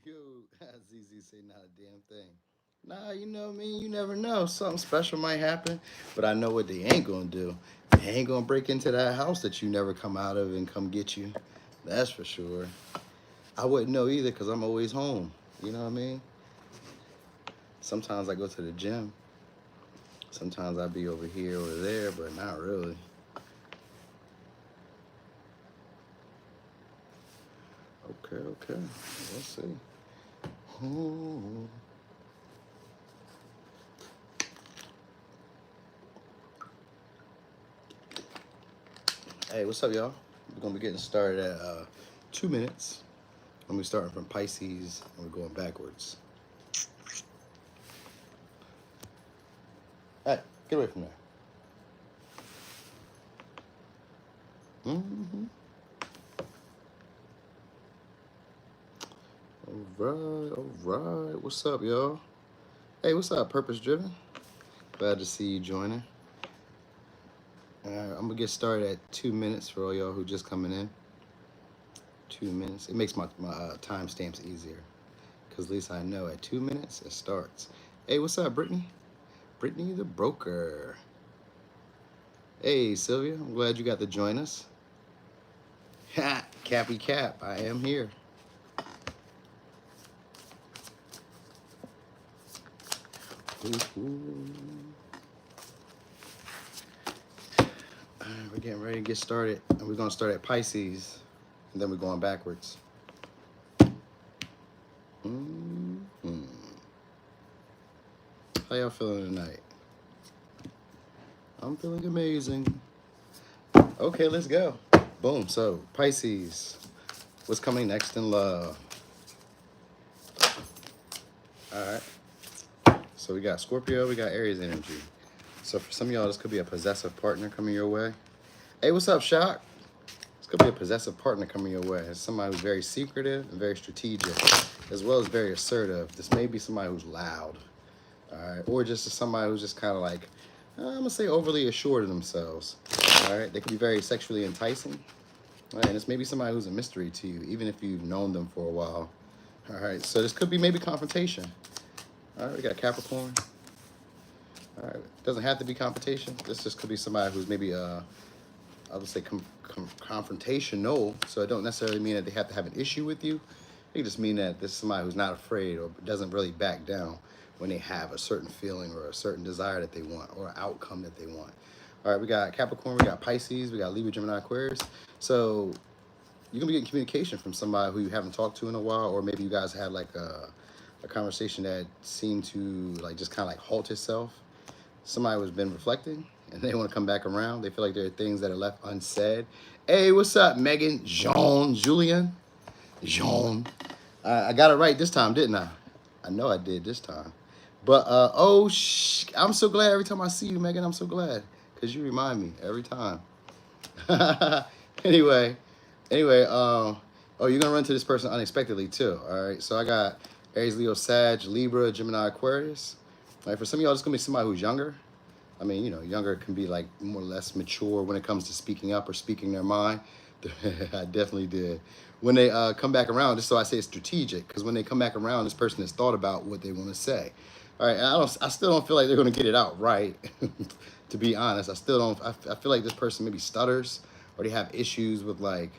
Yo, ZZ say not a damn thing. Nah, you know me, you never know. Something special might happen, but I know what they ain't gonna do. They ain't gonna break into that house that you never come out of and come get you. That's for sure. I wouldn't know either because I'm always home. You know what I mean? Sometimes I go to the gym. Sometimes I be over here or there, but not really. Okay. Let's see. Ooh. Hey, what's up, y'all? We're gonna be getting started at 2 minutes. I'm gonna be starting from Pisces and we're going backwards. Hey, get away from there. All right. What's up, y'all? Hey, what's up, Purpose Driven? Glad to see you joining. I'm gonna get started at 2 minutes for all y'all who just coming in. 2 minutes. It makes my time stamps easier because at least I know at 2 minutes it starts. Hey, what's up, Brittany? Brittany the broker. Hey, Sylvia. I'm glad you got to join us. Ha! Cappy Cap. I am here. Ooh. We're getting ready to get started, and we're gonna start at Pisces, and then we're going backwards. How y'all feeling tonight? I'm feeling amazing. Okay, let's go. Boom. So Pisces, what's coming next in love? All right. So we got Scorpio, we got Aries energy. So for some of y'all, this could be a possessive partner coming your way. Hey, what's up, Shock? This could be a possessive partner coming your way. It's somebody who's very secretive and very strategic, as well as very assertive. This may be somebody who's loud, all right? Or just somebody who's just kind of like, I'm gonna say overly assured of themselves, all right? They could be very sexually enticing, all right? And this may be somebody who's a mystery to you, even if you've known them for a while, all right? So this could be maybe confrontation. All right, we got Capricorn. All right, it doesn't have to be confrontation. This just could be somebody who's maybe, I would say confrontational. So it don't necessarily mean that they have to have an issue with you. It just mean that this is somebody who's not afraid or doesn't really back down when they have a certain feeling or a certain desire that they want or an outcome that they want. All right, we got Capricorn, we got Pisces, we got Libra, Gemini, Aquarius. So you're gonna be getting communication from somebody who you haven't talked to in a while, or maybe you guys had like a conversation that seemed to like just kind of like halt itself. Somebody who's been reflecting and they want to come back around. They feel like there are things that are left unsaid. Hey, what's up, Megan, Jean, Julian, Jean? I got it right this time, didn't I? I know I did this time. But I'm so glad every time I see you, Megan. I'm so glad because you remind me every time. anyway, oh, you're gonna run to this person unexpectedly too. All right, so I got Aries, Leo, Sag, Libra, Gemini, Aquarius. All right, for some of y'all, it's gonna be somebody who's younger. I mean, you know, younger can be like more or less mature when it comes to speaking up or speaking their mind. I definitely did. When they come back around, just so I say it's strategic, because when they come back around, this person has thought about what they want to say. All right, and I still don't feel like they're gonna get it out right. To be honest, I still don't. I feel like this person maybe stutters or they have issues with like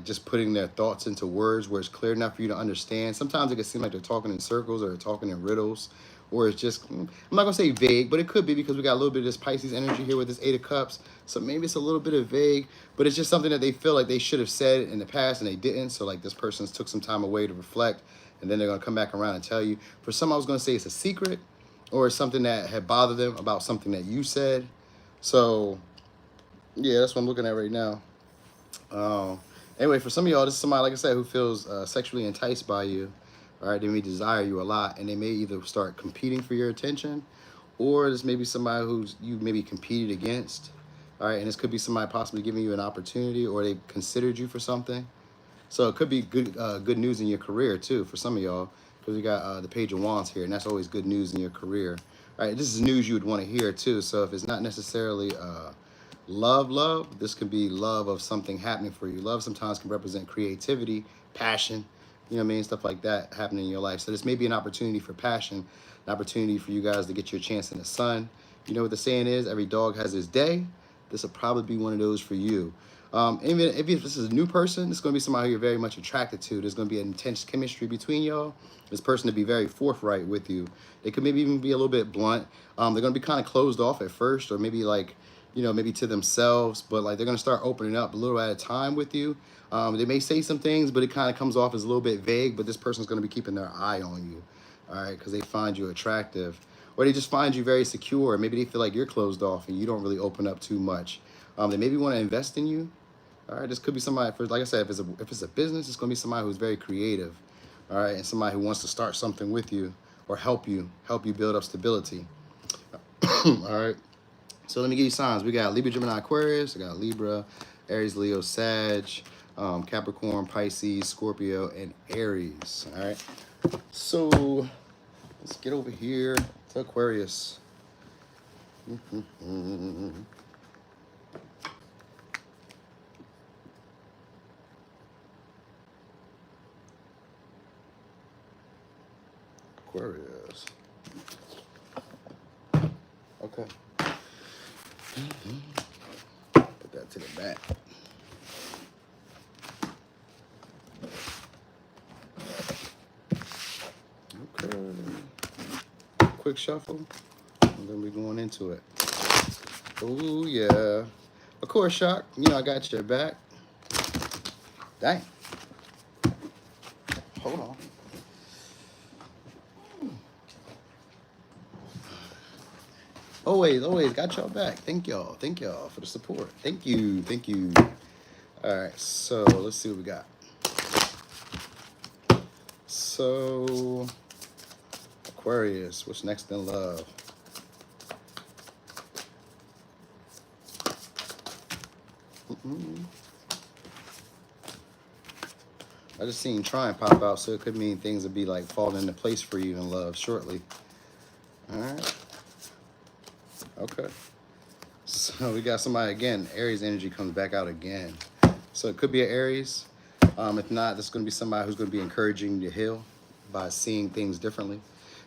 just putting their thoughts into words where it's clear enough for you to understand. Sometimes it can seem like they're talking in circles or they're talking in riddles, or it's just, I'm not gonna say vague, but it could be because we got a little bit of this Pisces energy here with this Eight of Cups. So maybe it's a little bit of vague, but it's just something that they feel like they should have said in the past and they didn't. So like this person's took some time away to reflect and then they're gonna come back around and tell you. For some, I was gonna say it's a secret or it's something that had bothered them about something that you said. So yeah, that's what I'm looking at right now. Anyway, for some of y'all, this is somebody, like I said, who feels sexually enticed by you. All right, they may desire you a lot, and they may either start competing for your attention, or this may be somebody who's you maybe competed against. All right, and this could be somebody possibly giving you an opportunity, or they considered you for something. So it could be good news in your career too for some of y'all, because we got the Page of Wands here, and that's always good news in your career. All right, this is news you would want to hear too. So if it's not necessarily love, this could be love of something happening for you. Love sometimes can represent creativity, passion, You know what I mean? Stuff like that happening in your life. So this may be an opportunity for passion, an opportunity for you guys to get your chance in the sun. You know what the saying is? Every dog has his day. This will probably be one of those for you. Even if this is a new person, it's going to be somebody you're very much attracted to. There's going to be an intense chemistry between y'all. This person to be very forthright with you. They could maybe even be a little bit blunt. They're going to be kind of closed off at first, or maybe like, you know, maybe to themselves, but like they're going to start opening up a little at a time with you. They may say some things, but it kind of comes off as a little bit vague, but this person's going to be keeping their eye on you, all right, because they find you attractive, or they just find you very secure. Maybe they feel like you're closed off and you don't really open up too much. They maybe want to invest in you. All right, this could be somebody, for, like I said, if it's a business, it's going to be somebody who's very creative, all right, and somebody who wants to start something with you or help you build up stability. All right, so let me give you signs. We got Libra, Gemini, Aquarius. I got Libra, Aries, Leo, Sag, Capricorn, Pisces, Scorpio, and Aries. All right, so let's get over here to Aquarius. Aquarius. Okay. Put that to the back. Okay. Quick shuffle, and then we're going into it. Oh yeah. Of course, Shock. You know I got your back. Dang. Hold on. Always got y'all back. Thank y'all for the support. Thank you. All right, so let's see what we got. So Aquarius, what's next in love? I just seen try and pop out, so it could mean things will be like falling into place for you in love shortly. All right. Okay. So we got somebody again. Aries energy comes back out again. So it could be an Aries. If not, this is going to be somebody who's going to be encouraging you to heal by seeing things differently.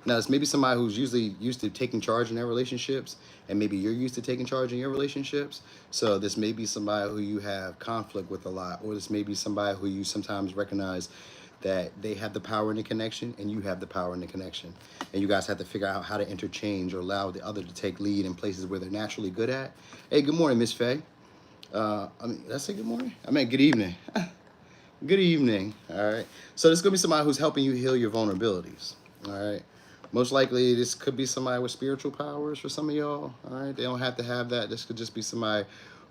Now, this may be somebody who's usually used to taking charge in their relationships, and maybe you're used to taking charge in your relationships. So this may be somebody who you have conflict with a lot, or this may be somebody who you sometimes recognize that they have the power in the connection and you have the power in the connection. And you guys have to figure out how to interchange or allow the other to take lead in places where they're naturally good at. Hey, good morning, Miss Faye. Did I say good morning? I meant good evening. Good evening. All right. So this is going to be somebody who's helping you heal your vulnerabilities. All right. Most likely, this could be somebody with spiritual powers for some of y'all. All right. They don't have to have that. This could just be somebody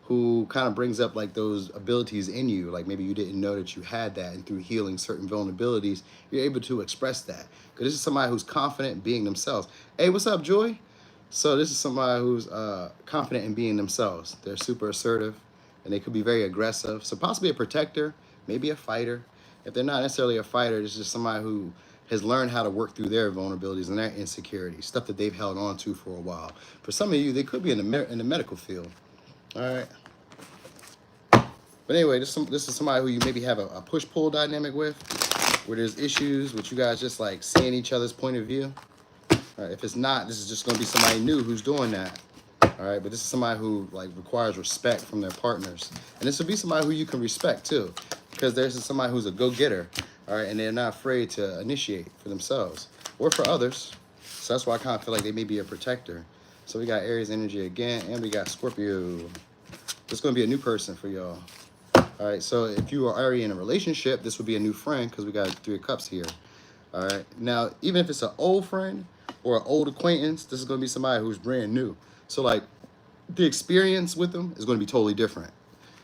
who kind of brings up like those abilities in you. Like maybe you didn't know that you had that, and through healing certain vulnerabilities, you're able to express that. Because this is somebody who's confident in being themselves. Hey, what's up, Joy? So this is somebody who's confident in being themselves. They're super assertive, and they could be very aggressive. So possibly a protector, maybe a fighter. If they're not necessarily a fighter, it's just somebody who has learned how to work through their vulnerabilities and their insecurities, stuff that they've held on to for a while. For some of you, they could be in the medical field. All right. But anyway, this is somebody who you maybe have a push-pull dynamic with, where there's issues with you guys just like seeing each other's point of view. All right, if it's not, this is just going to be somebody new who's doing that. All right, but this is somebody who like requires respect from their partners. And this will be somebody who you can respect too, because there's somebody who's a go-getter, all right, and they're not afraid to initiate for themselves or for others. So that's why I kind of feel like they may be a protector. So we got Aries energy again, and we got Scorpio. This is going to be a new person for y'all. All right, so if you are already in a relationship, this would be a new friend because we got 3 of Cups here. All right, now, even if it's an old friend or an old acquaintance, this is going to be somebody who's brand new. So, like, the experience with them is going to be totally different.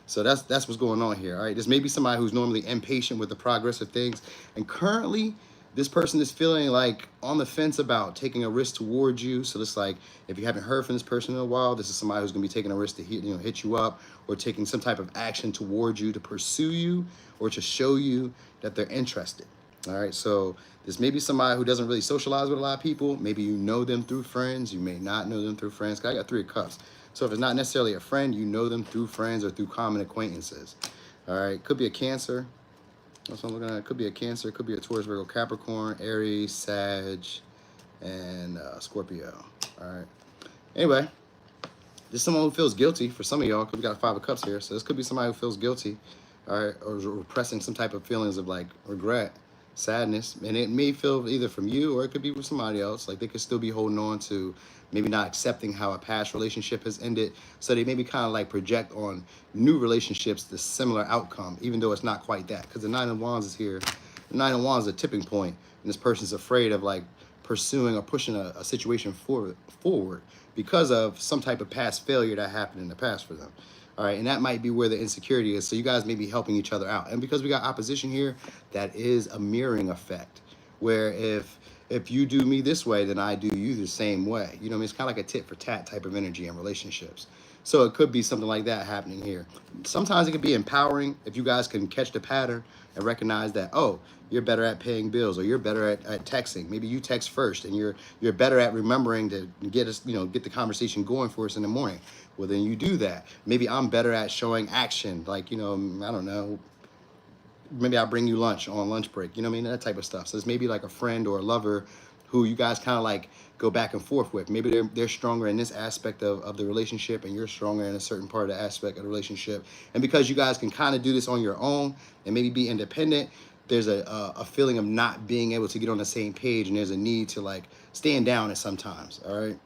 So that's what's going on here, all right? This may be somebody who's normally impatient with the progress of things, and currently, this person is feeling like on the fence about taking a risk towards you. So it's like, if you haven't heard from this person in a while, this is somebody who's going to be taking a risk to hit you up, or taking some type of action towards you to pursue you or to show you that they're interested. All right, so this may be somebody who doesn't really socialize with a lot of people. Maybe you know them through friends. You may not know them through friends. I got 3 of Cups. So if it's not necessarily a friend, you know them through friends or through common acquaintances. All right, could be a Cancer. That's what I'm looking at. It could be a Cancer, it could be a Taurus, Virgo, Capricorn, Aries, Sag, and Scorpio. All right. Anyway, just someone who feels guilty. For some of y'all, because we got 5 of Cups here, so this could be somebody who feels guilty, all right, or repressing some type of feelings of like regret, sadness, and it may feel either from you or it could be with somebody else. Like they could still be holding on to maybe not accepting how a past relationship has ended, so they maybe kind of like project on new relationships the similar outcome, even though it's not quite that. Because the 9 of Wands is here. The 9 of Wands is a tipping point, and this person's afraid of like pursuing or pushing a situation forward because of some type of past failure that happened in the past for them. All right, and that might be where the insecurity is. So you guys may be helping each other out. And because we got opposition here, that is a mirroring effect, where if you do me this way, then I do you the same way. You know what I mean? It's kind of like a tit for tat type of energy in relationships. So it could be something like that happening here. Sometimes it can be empowering if you guys can catch the pattern and recognize that, oh, you're better at paying bills, or you're better at texting. Maybe you text first, and you're better at remembering to get us, get the conversation going for us in the morning. Well, then you do that. Maybe I'm better at showing action, like, I don't know. Maybe I'll bring you lunch on lunch break, that type of stuff. So it's maybe like a friend or a lover who you guys kind of like go back and forth with. Maybe they're stronger in this aspect of the relationship, and you're stronger in a certain part of the aspect of the relationship. And because you guys can kind of do this on your own and maybe be independent, there's a feeling of not being able to get on the same page, and there's a need to like stand down at sometimes. All right.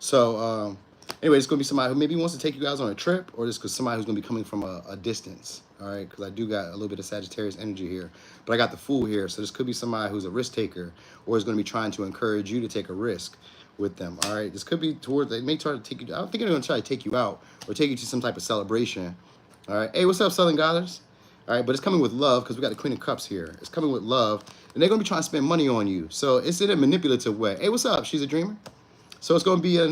So anyway, it's going to be somebody who maybe wants to take you guys on a trip, or just because somebody who's going to be coming from a distance. All right, because I do got a little bit of Sagittarius energy here, but I got the Fool here, so this could be somebody who's a risk taker, or is going to be trying to encourage you to take a risk with them. All right, this could be towards, they may try to take you, I don't think they're going to try to take you out or take you to some type of celebration. All right, hey, what's up, Southern Goddess? All right, but it's coming with love, because we got the Queen of Cups here. It's coming with love, and they're going to be trying to spend money on you, so it's in a manipulative way. Hey, what's up? She's a dreamer. So it's going to be in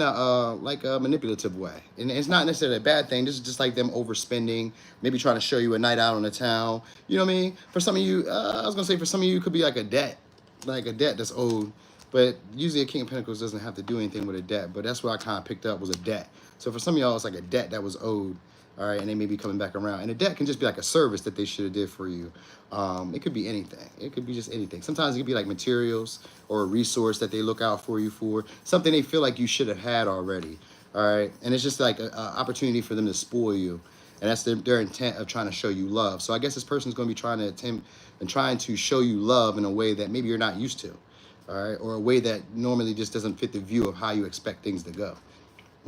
like a manipulative way. And it's not necessarily a bad thing. This is just like them overspending, maybe trying to show you a night out on the town. You know what I mean? For some of you, I was going to say for some of you, it could be like a debt that's owed. But usually a King of Pentacles doesn't have to do anything with a debt. But that's what I kind of picked up was a debt. So for some of y'all, it's like a debt that was owed. All right, and they may be coming back around. And a debt can just be like a service that they should have did for you. It could be anything. It could be just anything. Sometimes it could be like materials or a resource that they look out for you for. Something they feel like you should have had already. All right, and it's just like an opportunity for them to spoil you. And that's their intent of trying to show you love. So I guess this person's going to be trying to attempt and trying to show you love in a way that maybe you're not used to. All right, or a way that normally just doesn't fit the view of how you expect things to go.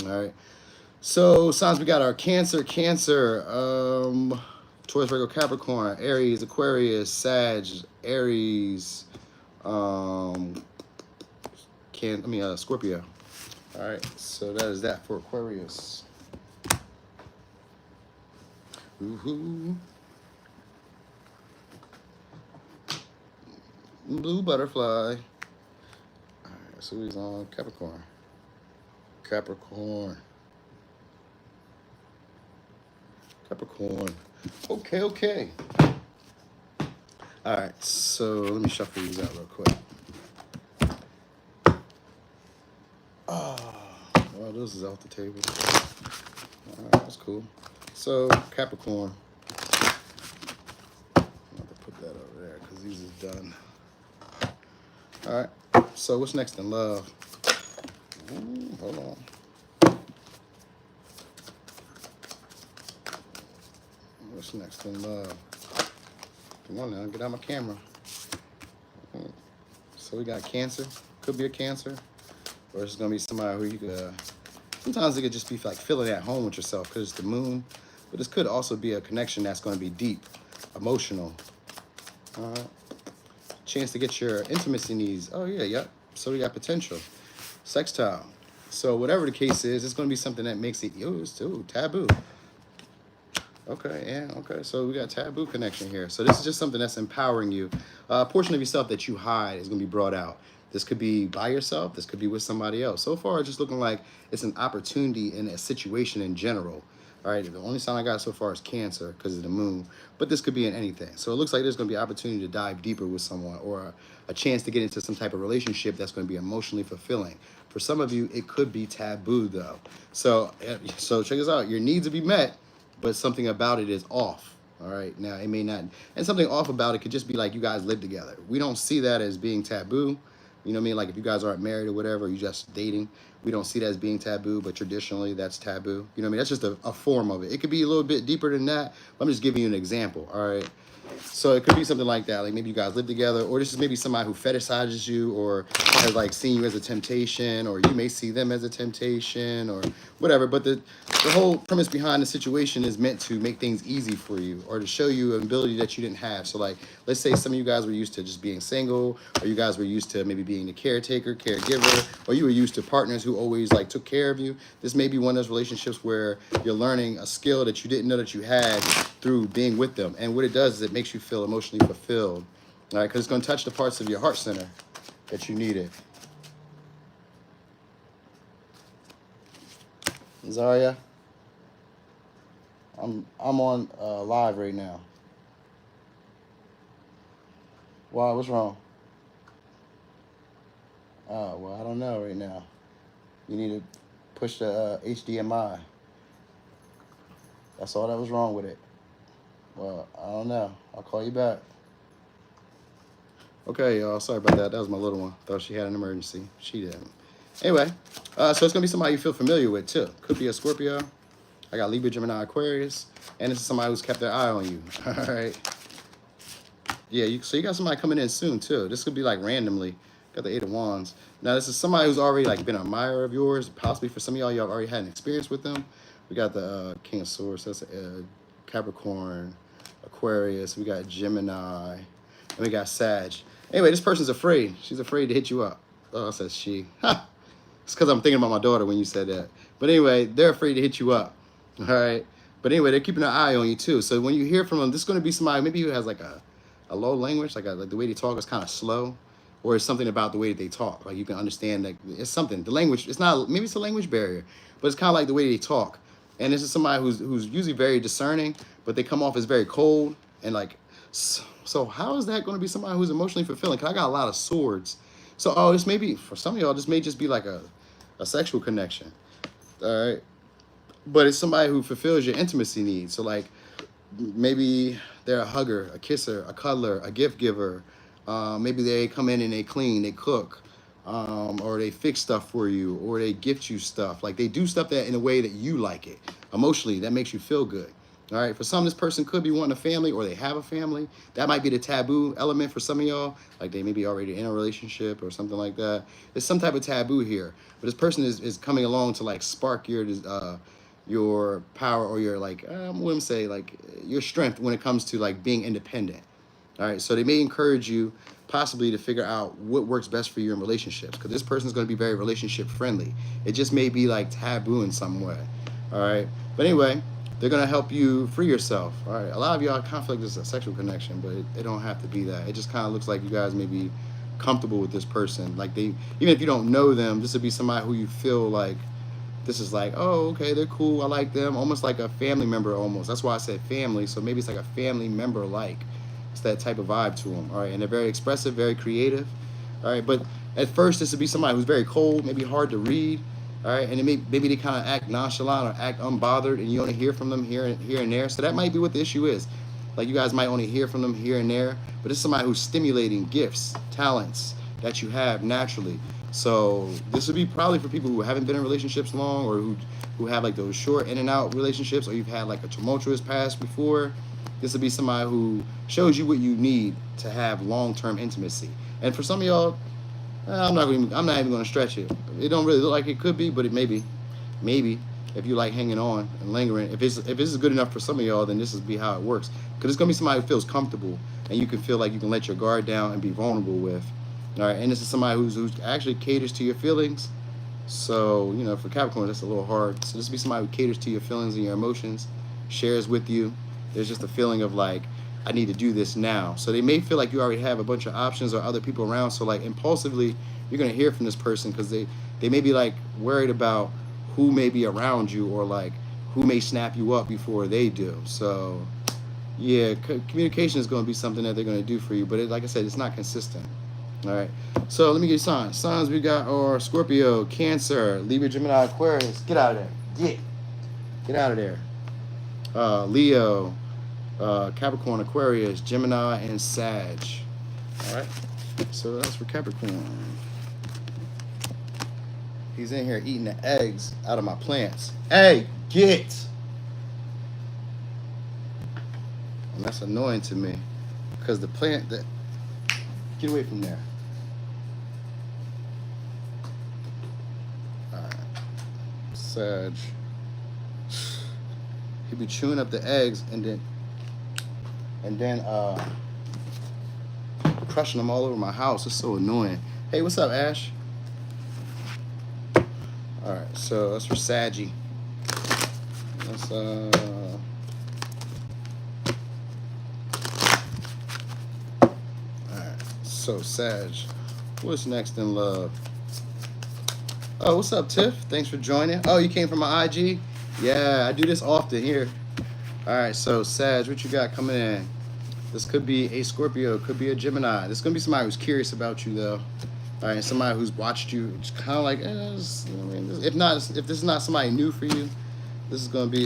All right. So signs we got our Cancer, Taurus, Virgo, Capricorn, Aries, Aquarius, Sag, Aries, Scorpio. All right, so that is that for Aquarius. Woohoo! Blue butterfly. All right, so he's on Capricorn. Capricorn. Okay. All right, so let me shuffle these out real quick. Oh, well, this is off the table. All right, that's cool. So, Capricorn. I'm going to put that over there because these are done. All right, so what's next in love? Hold on. What's next in love? Come on now, get out my camera. So we got Cancer. Could be a Cancer. Or it's going to be somebody who you could... sometimes it could just be like feeling at home with yourself because it's the moon. But this could also be a connection that's going to be deep, emotional. Chance to get your intimacy needs. Oh, yeah, yep. So we got potential. Sextile. So whatever the case is, it's going to be something that makes it... it's too taboo. Okay, yeah, okay. So we got taboo connection here. So this is just something that's empowering you. A portion of yourself that you hide is going to be brought out. This could be by yourself. This could be with somebody else. So far, it's just looking like it's an opportunity in a situation in general. All right, the only sign I got so far is Cancer because of the moon. But this could be in anything. So it looks like there's going to be an opportunity to dive deeper with someone, or a chance to get into some type of relationship that's going to be emotionally fulfilling. For some of you, it could be taboo, though. So check this out. Your needs will be met, but something about it is off. All right. Now, it may not, and something off about it could just be like you guys live together. We don't see that as being taboo. You know what I mean? Like if you guys aren't married or whatever, you just dating. We don't see that as being taboo, but traditionally that's taboo. You know what I mean? That's just a form of it. It could be a little bit deeper than that. I'm just giving you an example. All right. So it could be something like that. Like maybe you guys live together, or this is maybe somebody who fetishizes you or has like seen you as a temptation, or you may see them as a temptation or whatever. But the whole premise behind the situation is meant to make things easy for you or to show you an ability that you didn't have. So like, let's say some of you guys were used to just being single, or you guys were used to maybe being the caretaker, caregiver, or you were used to partners who always like took care of you. This may be one of those relationships where you're learning a skill that you didn't know that you had through being with them. And what it does is it makes you feel emotionally fulfilled, all right? Because it's going to touch the parts of your heart center that you needed. Zaria, I'm on live right now. Wow, what's wrong? Oh, well, I don't know right now. You need to push the HDMI. That's all that was wrong with it. Well, I don't know. I'll call you back. Okay, y'all. Sorry about that. That was my little one. Thought she had an emergency. She didn't. Anyway, so it's going to be somebody you feel familiar with, too. Could be a Scorpio. I got Libra, Gemini, Aquarius. And this is somebody who's kept their eye on you. All right. Yeah, so you got somebody coming in soon, too. This could be, like, randomly. Got the Eight of Wands. Now, this is somebody who's already, like, been an admirer of yours. Possibly for some of y'all, y'all already had an experience with them. We got the King of Swords. That's Capricorn, Aquarius. We got Gemini. And we got Sag. Anyway, this person's afraid. She's afraid to hit you up. Oh, says she. Ha! It's because I'm thinking about my daughter when you said that. But anyway, they're afraid to hit you up. All right? But anyway, they're keeping an eye on you, too. So when you hear from them, this is going to be somebody maybe who has, like, a low language. Like the way they talk is kind of slow. Or it's something about the way that they talk. Like, you can understand that it's something. The language, it's not, maybe it's a language barrier. But it's kind of like the way they talk. And this is somebody who's usually very discerning, but they come off as very cold. And, like, so how is that going to be somebody who's emotionally fulfilling? Because I got a lot of swords. So, this may be, for some of y'all, this may just be like a sexual connection. All right? But it's somebody who fulfills your intimacy needs. So, like, maybe they're a hugger, a kisser, a cuddler, a gift giver. Maybe they come in and they clean, they cook, or they fix stuff for you, or they gift you stuff. Like, they do stuff that in a way that you like it. Emotionally, that makes you feel good. All right, for some, this person could be wanting a family, or they have a family. That might be the taboo element for some of y'all. Like, they may be already in a relationship or something like that. There's some type of taboo here. But this person is coming along to, like, spark your power, or your, like, I wouldn't say, like, your strength when it comes to, like, being independent. All right, so they may encourage you possibly to figure out what works best for you in relationships, because this person is going to be very relationship friendly. It just may be, like, taboo in some way. All right, but anyway, they're going to help you free yourself. All right, a lot of y'all conflict is a sexual connection, but it don't have to be that. It just kind of looks like you guys may be comfortable with this person. Like, they, even if you don't know them, this would be somebody who you feel like, this is like, oh, okay, they're cool, I like them, almost like a family member almost. That's why I said family, so maybe it's like a family member like. It's that type of vibe to them, all right? And they're very expressive, very creative, all right? But at first, this would be somebody who's very cold, maybe hard to read, all right? And maybe they kind of act nonchalant or act unbothered, and you only hear from them here and there. So that might be what the issue is. Like, you guys might only hear from them here and there, but it's somebody who's stimulating gifts, talents that you have naturally. So this would be probably for people who haven't been in relationships long, or who have, like, those short in and out relationships, or you've had, like, a tumultuous past before. This would be somebody who shows you what you need to have long-term intimacy. And for some of y'all, I'm not even going to stretch it. It don't really look like it could be, but it may be. Maybe if you like hanging on and lingering. If this is good enough for some of y'all, then this is be how it works. Because it's going to be somebody who feels comfortable, and you can feel like you can let your guard down and be vulnerable with. All right, and this is somebody who actually caters to your feelings. So, you know, for Capricorn, that's a little hard. So this would be somebody who caters to your feelings and your emotions, shares with you. There's just a feeling of, like, I need to do this now. So they may feel like you already have a bunch of options or other people around. So, like, impulsively, you're going to hear from this person because they may be, like, worried about who may be around you, or, like, who may snap you up before they do. So, yeah, communication is going to be something that they're going to do for you. But like I said, it's not consistent. All right. So let me get you signs. Signs we got are Scorpio, Cancer, Libra, Gemini, Aquarius. Get out of there. Get out of there. Leo, Capricorn, Aquarius, Gemini, and Sag. All right. So that's for Capricorn. He's in here eating the eggs out of my plants. Hey, get! And that's annoying to me. Because the plant that... Get away from there. Alright. Sag. He'd be chewing up the eggs and then crushing them all over my house. It's so annoying. Hey, what's up, Ash? All right, so that's for Saggy. That's all right, so Sag. What's next in love? Oh, what's up, Tiff? Thanks for joining. Oh, you came from my IG? Yeah, I do this often here. All right, so Sag, what you got coming in? This could be a Scorpio, could be a Gemini. This is gonna be somebody who's curious about you, though. All right, somebody who's watched you, just kind of like, if this is not somebody new for you, this is gonna be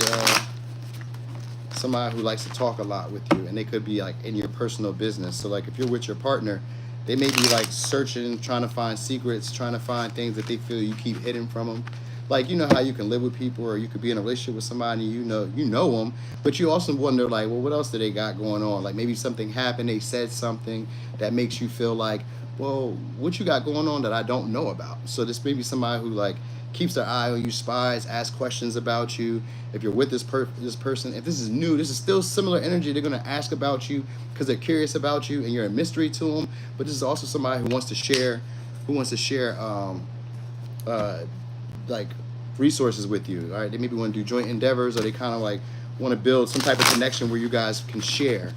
somebody who likes to talk a lot with you, and they could be like in your personal business. So like if you're with your partner, they may be like searching, trying to find secrets, trying to find things that they feel you keep hidden from them. Like, you know how you can live with people, or you could be in a relationship with somebody, you know them, but you also wonder like, well, what else do they got going on? Like maybe something happened, they said something that makes you feel like, well, what you got going on that I don't know about? So this may be somebody who like keeps their eye on you, spies, asks questions about you. If you're with this person, if this is new, this is still similar energy. They're gonna ask about you because they're curious about you, and you're a mystery to them. But this is also somebody who wants to share, like resources with you. All right, they maybe want to do joint endeavors, or they kind of like want to build some type of connection where you guys can share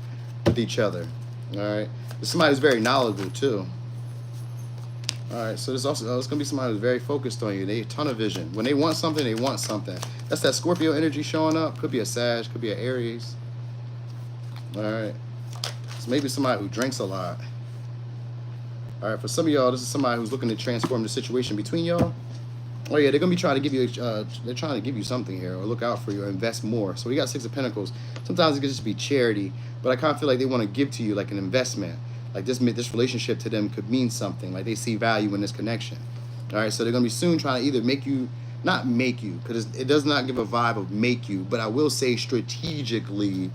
with each other. All right, there's somebody who's very knowledgeable too. All right, so there's also it's gonna be somebody who's very focused on you. They have a ton of vision. When they want something, they want something. That's that Scorpio energy showing up. Could be a Sag, could be an Aries. All right, so maybe somebody who drinks a lot. All right, for some of y'all, this is somebody who's looking to transform the situation between y'all. Oh yeah, they're gonna be trying to give you. They're trying to give you something here, or look out for you, or invest more. So we got Six of Pentacles. Sometimes it could just be charity, but I kind of feel like they want to give to you like an investment. Like this relationship to them could mean something. Like they see value in this connection. All right, so they're gonna be soon trying to either make you, not make you, because it does not give a vibe of make you, but I will say strategically,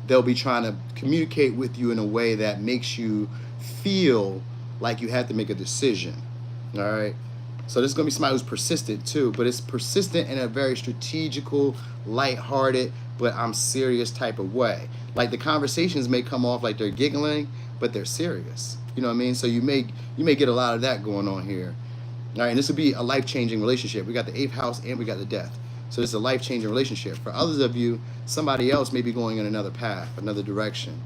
they'll be trying to communicate with you in a way that makes you feel like you have to make a decision. All right. So this is gonna be somebody who's persistent too, but it's persistent in a very strategical, lighthearted, but I'm serious type of way. Like the conversations may come off like they're giggling, but they're serious. You know what I mean? So you may get a lot of that going on here. All right, and this would be a life-changing relationship. We got the 8th house and we got the death. So this is a life-changing relationship. For others of you, somebody else may be going in another path, another direction.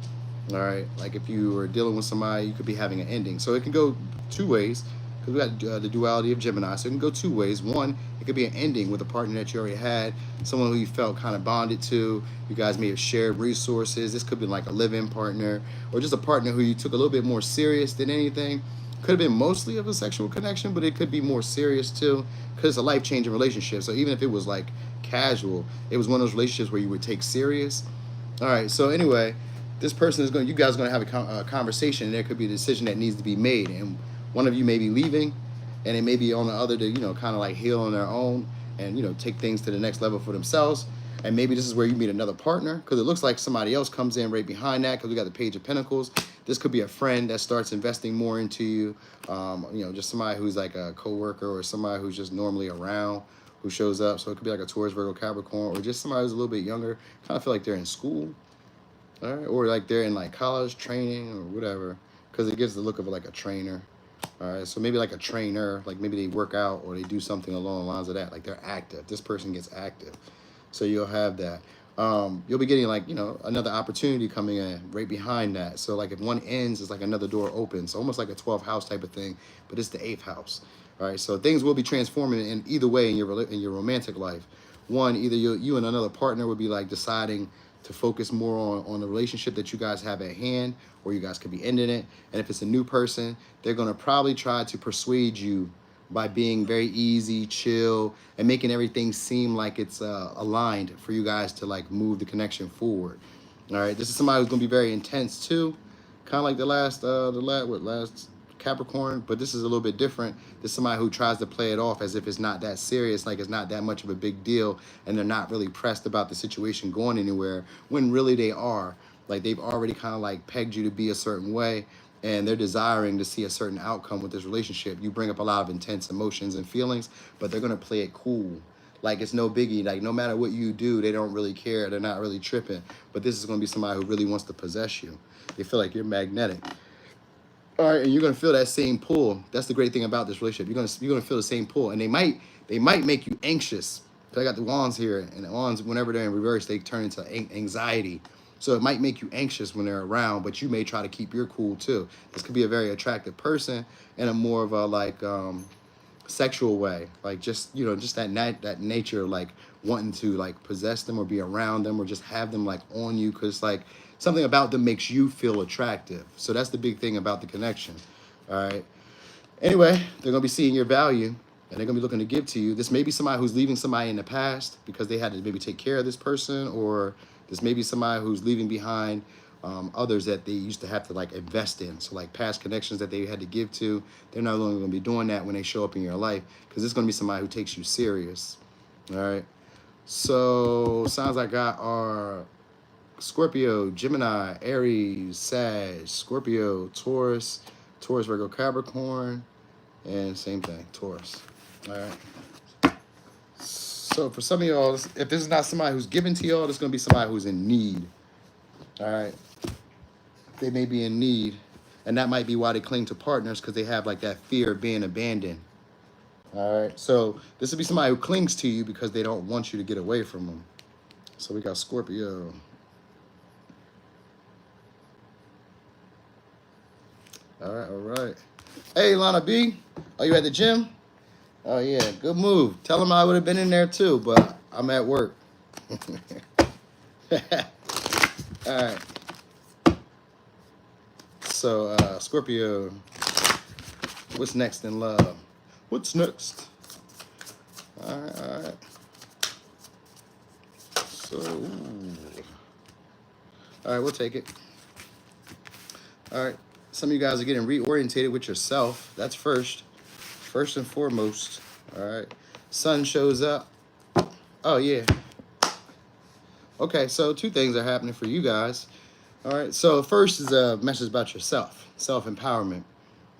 All right, like if you were dealing with somebody, you could be having an ending. So it can go two ways. Because we got the duality of Gemini, so it can go two ways. One, it could be an ending with a partner that you already had, someone who you felt kind of bonded to. You guys may have shared resources. This could be like a live-in partner, or just a partner who you took a little bit more serious than anything. Could have been mostly of a sexual connection, but it could be more serious too, because it's a life-changing relationship. So even if it was like casual, it was one of those relationships where you would take serious. All right, so anyway, this person is you guys are going to have a conversation, and there could be a decision that needs to be made. And one of you may be leaving, and it may be on the other to, kind of like heal on their own and, take things to the next level for themselves. And maybe this is where you meet another partner, because it looks like somebody else comes in right behind that, because we got the Page of Pentacles. This could be a friend that starts investing more into you, just somebody who's like a coworker, or somebody who's just normally around who shows up. So it could be like a Taurus, Virgo, Capricorn, or just somebody who's a little bit younger, kind of feel like they're in school, all right, or like they're in like college training or whatever, because it gives the look of like a trainer. All right, so maybe like a trainer, like maybe they work out or they do something along the lines of that, like they're active. This person gets active. So you'll have that. You'll be getting like, another opportunity coming in right behind that. So like if one ends, it's like another door opens, almost like a 12th house type of thing, but it's the 8th house. All right, so things will be transforming in either way in your romantic life. One, either you and another partner would be like deciding to focus more on the relationship that you guys have at hand, or you guys could be ending it. And if it's a new person, they're going to probably try to persuade you by being very easy, chill, and making everything seem like it's aligned for you guys to like move the connection forward. All right, this is somebody who's gonna be very intense too, kind of like the last Capricorn, but this is a little bit different. This is somebody who tries to play it off as if it's not that serious, like it's not that much of a big deal, and they're not really pressed about the situation going anywhere, when really they are. Like they've already kind of like pegged you to be a certain way, and they're desiring to see a certain outcome with this relationship. You bring up a lot of intense emotions and feelings, but they're gonna play it cool. Like it's no biggie. Like no matter what you do, they don't really care. They're not really tripping. But this is gonna be somebody who really wants to possess you. They feel like you're magnetic. All right, and you're gonna feel that same pull. That's the great thing about this relationship. You're gonna feel the same pull, and they might make you anxious. So I got the wands here, and the wands, whenever they're in reverse, they turn into anxiety. So it might make you anxious when they're around, but you may try to keep your cool too. This could be a very attractive person in a more of a like sexual way, like just just that nature of like wanting to like possess them or be around them or just have them like on you, because like something about them makes you feel attractive. So that's the big thing about the connection. All right, anyway, they're gonna be seeing your value and they're gonna be looking to give to you. This may be somebody who's leaving somebody in the past because they had to maybe take care of this person, or this may be somebody who's leaving behind others that they used to have to like invest in. So like past connections that they had to give to, they're no longer going to be doing that when they show up in your life, because it's going to be somebody who takes you serious. All right. So signs I got are Scorpio, Gemini, Aries, Sag, Scorpio, Taurus, Virgo, Capricorn, and same thing, Taurus. All right. So for some of y'all, if this is not somebody who's given to y'all, it's going to be somebody who's in need. All right. They may be in need, and that might be why they cling to partners, because they have like that fear of being abandoned. All right, so this would be somebody who clings to you because they don't want you to get away from them. So we got Scorpio. All right. Hey, Lana B, are you at the gym? Oh yeah, good move. Tell them I would have been in there too, but I'm at work. All right. So, Scorpio, what's next in love? What's next? All right. So, all right, we'll take it. All right. Some of you guys are getting reorientated with yourself. That's first and foremost. All right. Sun shows up. Oh, yeah. Okay, so two things are happening for you guys. All right, so first is a message about yourself, self-empowerment.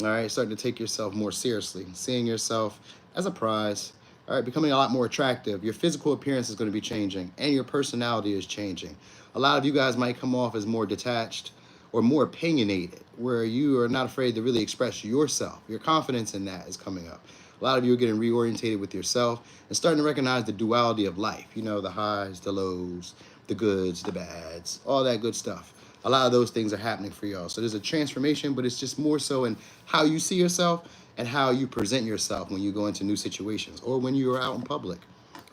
All right, starting to take yourself more seriously, seeing yourself as a prize. All right, becoming a lot more attractive. Your physical appearance is going to be changing, and your personality is changing. A lot of you guys might come off as more detached or more opinionated, where you are not afraid to really express yourself. Your confidence in that is coming up. A lot of you are getting reorientated with yourself and starting to recognize the duality of life. You know, the highs, the lows, the goods, the bads, all that good stuff. A lot of those things are happening for y'all. So there's a transformation, but it's just more so in how you see yourself and how you present yourself when you go into new situations or when you are out in public.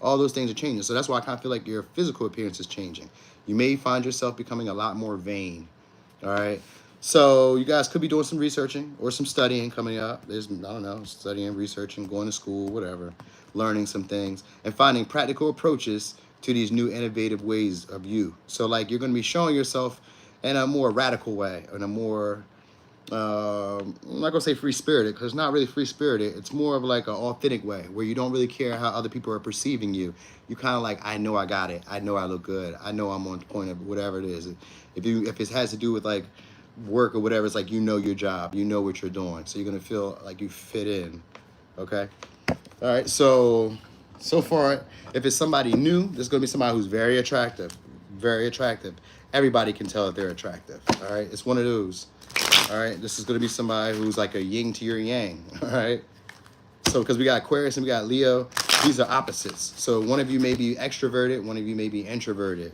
All those things are changing. So that's why I kind of feel like your physical appearance is changing. You may find yourself becoming a lot more vain. All right. So you guys could be doing some researching or some studying coming up. There's, I don't know, studying, researching, going to school, whatever, learning some things and finding practical approaches to these new innovative ways of you. So like you're going to be showing yourself in a more radical way, in a more, I'm not gonna say free-spirited, because it's not really free-spirited. It's more of like an authentic way, where you don't really care how other people are perceiving you. You kind of like, I know I got it. I know I look good. I know I'm on point of whatever it is. If it has to do with like work or whatever, it's like you know your job. You know what you're doing. So you're gonna feel like you fit in, okay? All right, so far, if it's somebody new, there's gonna be somebody who's very attractive. Very attractive. Everybody can tell that they're attractive. All right, it's one of those. All right, this is going to be somebody who's like a yin to your yang. All right, so because we got Aquarius and we got Leo, these are opposites. So one of you may be extroverted, one of you may be introverted.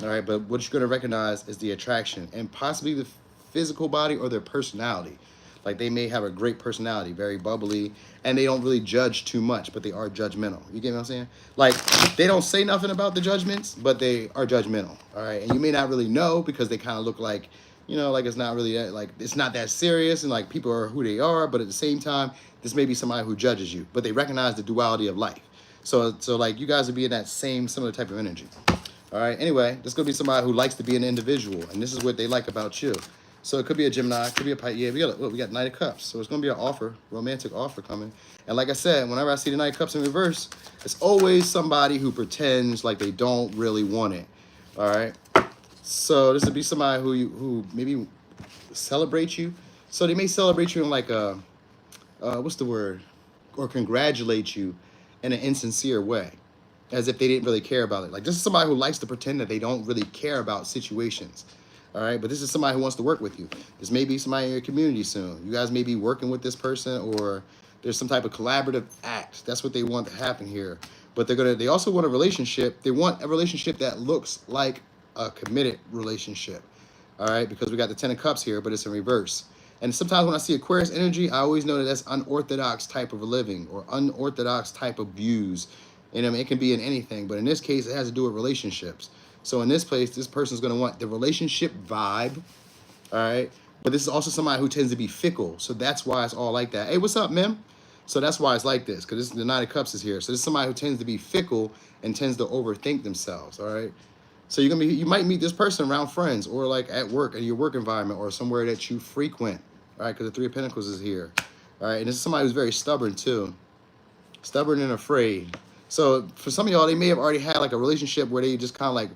All right, but what you're going to recognize is the attraction and possibly the physical body or their personality. Like they may have a great personality, very bubbly, and they don't really judge too much, but they are judgmental. You get what I'm saying? Like they don't say nothing about the judgments, but they are judgmental. All right, and you may not really know because they kind of look like, you know, like it's not really like it's not that serious, and like people are who they are. But at the same time, this may be somebody who judges you, but they recognize the duality of life. So like you guys would be in that same similar type of energy. All right. Anyway, this is gonna be somebody who likes to be an individual, and this is what they like about you. So it could be a Gemini, it could be a Pisces. Yeah, we got Knight of Cups. So it's gonna be an offer, romantic offer coming. And like I said, whenever I see the Knight of Cups in reverse, it's always somebody who pretends like they don't really want it. All right. So this would be somebody who maybe celebrate you. So they may celebrate you in like a what's the word? Or congratulate you in an insincere way, as if they didn't really care about it. Like, this is somebody who likes to pretend that they don't really care about situations. All right, but this is somebody who wants to work with you. This may be somebody in your community soon. You guys may be working with this person, or there's some type of collaborative act. That's what they want to happen here. But they also want a relationship. They want a relationship that looks like a committed relationship. All right, because we got the Ten of Cups here, but it's in reverse. And sometimes when I see Aquarius energy, I always know that that's unorthodox type of a living or unorthodox type of views. And I mean, it can be in anything, but in this case, it has to do with relationships. So in this place, this person's going to want the relationship vibe, all right? But this is also somebody who tends to be fickle, so that's why it's all like that. Hey, what's up, Mim? So that's why it's like this, because the Knight of Cups is here. So this is somebody who tends to be fickle and tends to overthink themselves, all right? So you might meet this person around friends or like at work, in your work environment, or somewhere that you frequent, all right? Because the Three of Pentacles is here, all right? And this is somebody who's very stubborn too, stubborn and afraid. So for some of y'all, they may have already had like a relationship where they just kind of like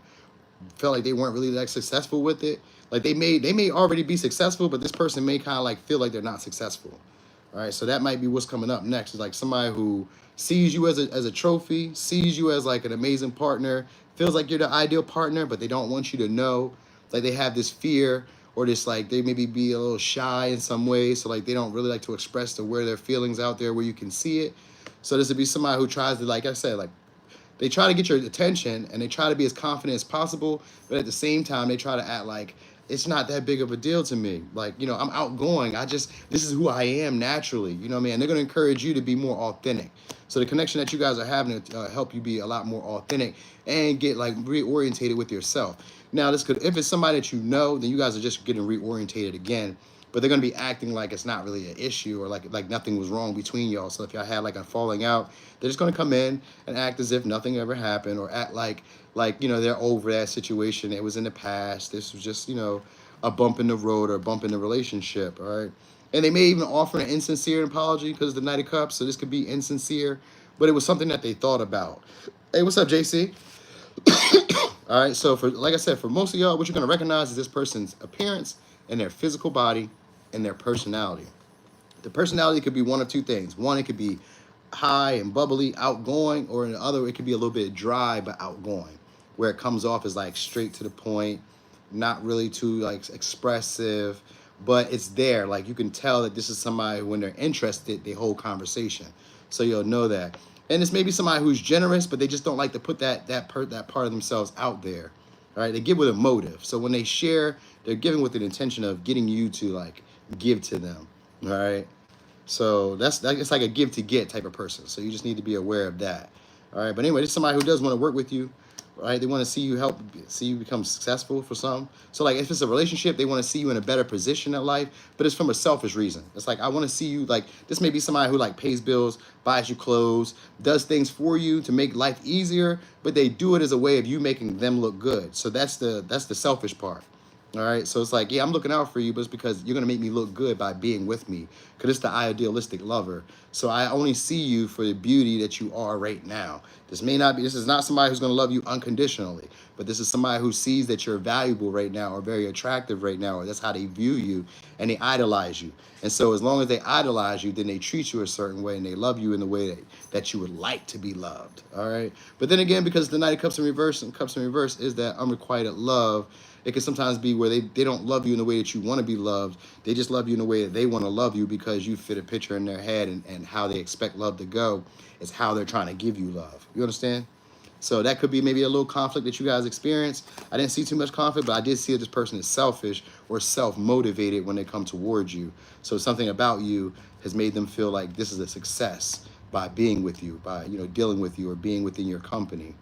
felt like they weren't really like successful with it. Like they may already be successful, but this person may kind of like feel like they're not successful. All right, so that might be what's coming up next. Is like somebody who sees you as a trophy, sees you as like an amazing partner, feels like you're the ideal partner, but they don't want you to know. Like they have this fear, or this like they maybe be a little shy in some way, so like they don't really like to express to wear their feelings out there where you can see it. So this would be somebody who tries to, like I said, like they try to get your attention and they try to be as confident as possible, but at the same time, they try to act like it's not that big of a deal to me. Like, you know, I'm outgoing. This is who I am naturally, you know what I mean? And they're going to encourage you to be more authentic. So the connection that you guys are having to help you be a lot more authentic and get like reorientated with yourself. Now, this could, if it's somebody that you know, then you guys are just getting reorientated again. But they're going to be acting like it's not really an issue, or like nothing was wrong between y'all. So if y'all had like a falling out, they're just going to come in and act as if nothing ever happened, or act like you know, they're over that situation. It was in the past. This was just, you know, a bump in the road or a bump in the relationship, all right? And they may even offer an insincere apology because of the Knight of Cups. So this could be insincere, but it was something that they thought about. Hey, what's up, JC? All right, so like I said, for most of y'all, what you're going to recognize is this person's appearance and their physical body and their personality. The personality could be one of two things. One, it could be high and bubbly, outgoing, or in the other, it could be a little bit dry but outgoing, where it comes off as like straight to the point, not really too like expressive, but it's there. Like you can tell that this is somebody, when they're interested, they hold conversation. So you'll know that. And it's maybe somebody who's generous, but they just don't like to put that part of themselves out there. All right, they give with a motive. So when they share, they're giving with an intention of getting you to like give to them. All right, so it's like a give to get type of person. So you just need to be aware of that. All right, but anyway, this is somebody who does want to work with you. Right, they want to see you become successful for some. So like if it's a relationship, they want to see you in a better position in life, but it's from a selfish reason. It's like, I want to see you, like, this may be somebody who like pays bills, buys you clothes, does things for you to make life easier, but they do it as a way of you making them look good. So that's the selfish part. All right, so it's like, yeah, I'm looking out for you, but it's because you're going to make me look good by being with me, because it's the idealistic lover. So I only see you for the beauty that you are right now. This is not somebody who's going to love you unconditionally, but this is somebody who sees that you're valuable right now, or very attractive right now, or that's how they view you, and they idolize you. And so as long as they idolize you, then they treat you a certain way, and they love you in the way that you would like to be loved. All right, but then again, because the Knight of Cups in reverse, and Cups in reverse is that unrequited love, it can sometimes be where they don't love you in the way that you want to be loved. They just love you in the way that they want to love you, because you fit a picture in their head, and how they expect love to go is how they're trying to give you love. You understand? So that could be maybe a little conflict that you guys experience. I didn't see too much conflict, but I did see that this person is selfish or self-motivated when they come towards you. So something about you has made them feel like this is a success by being with you, by, you know, dealing with you or being within your company.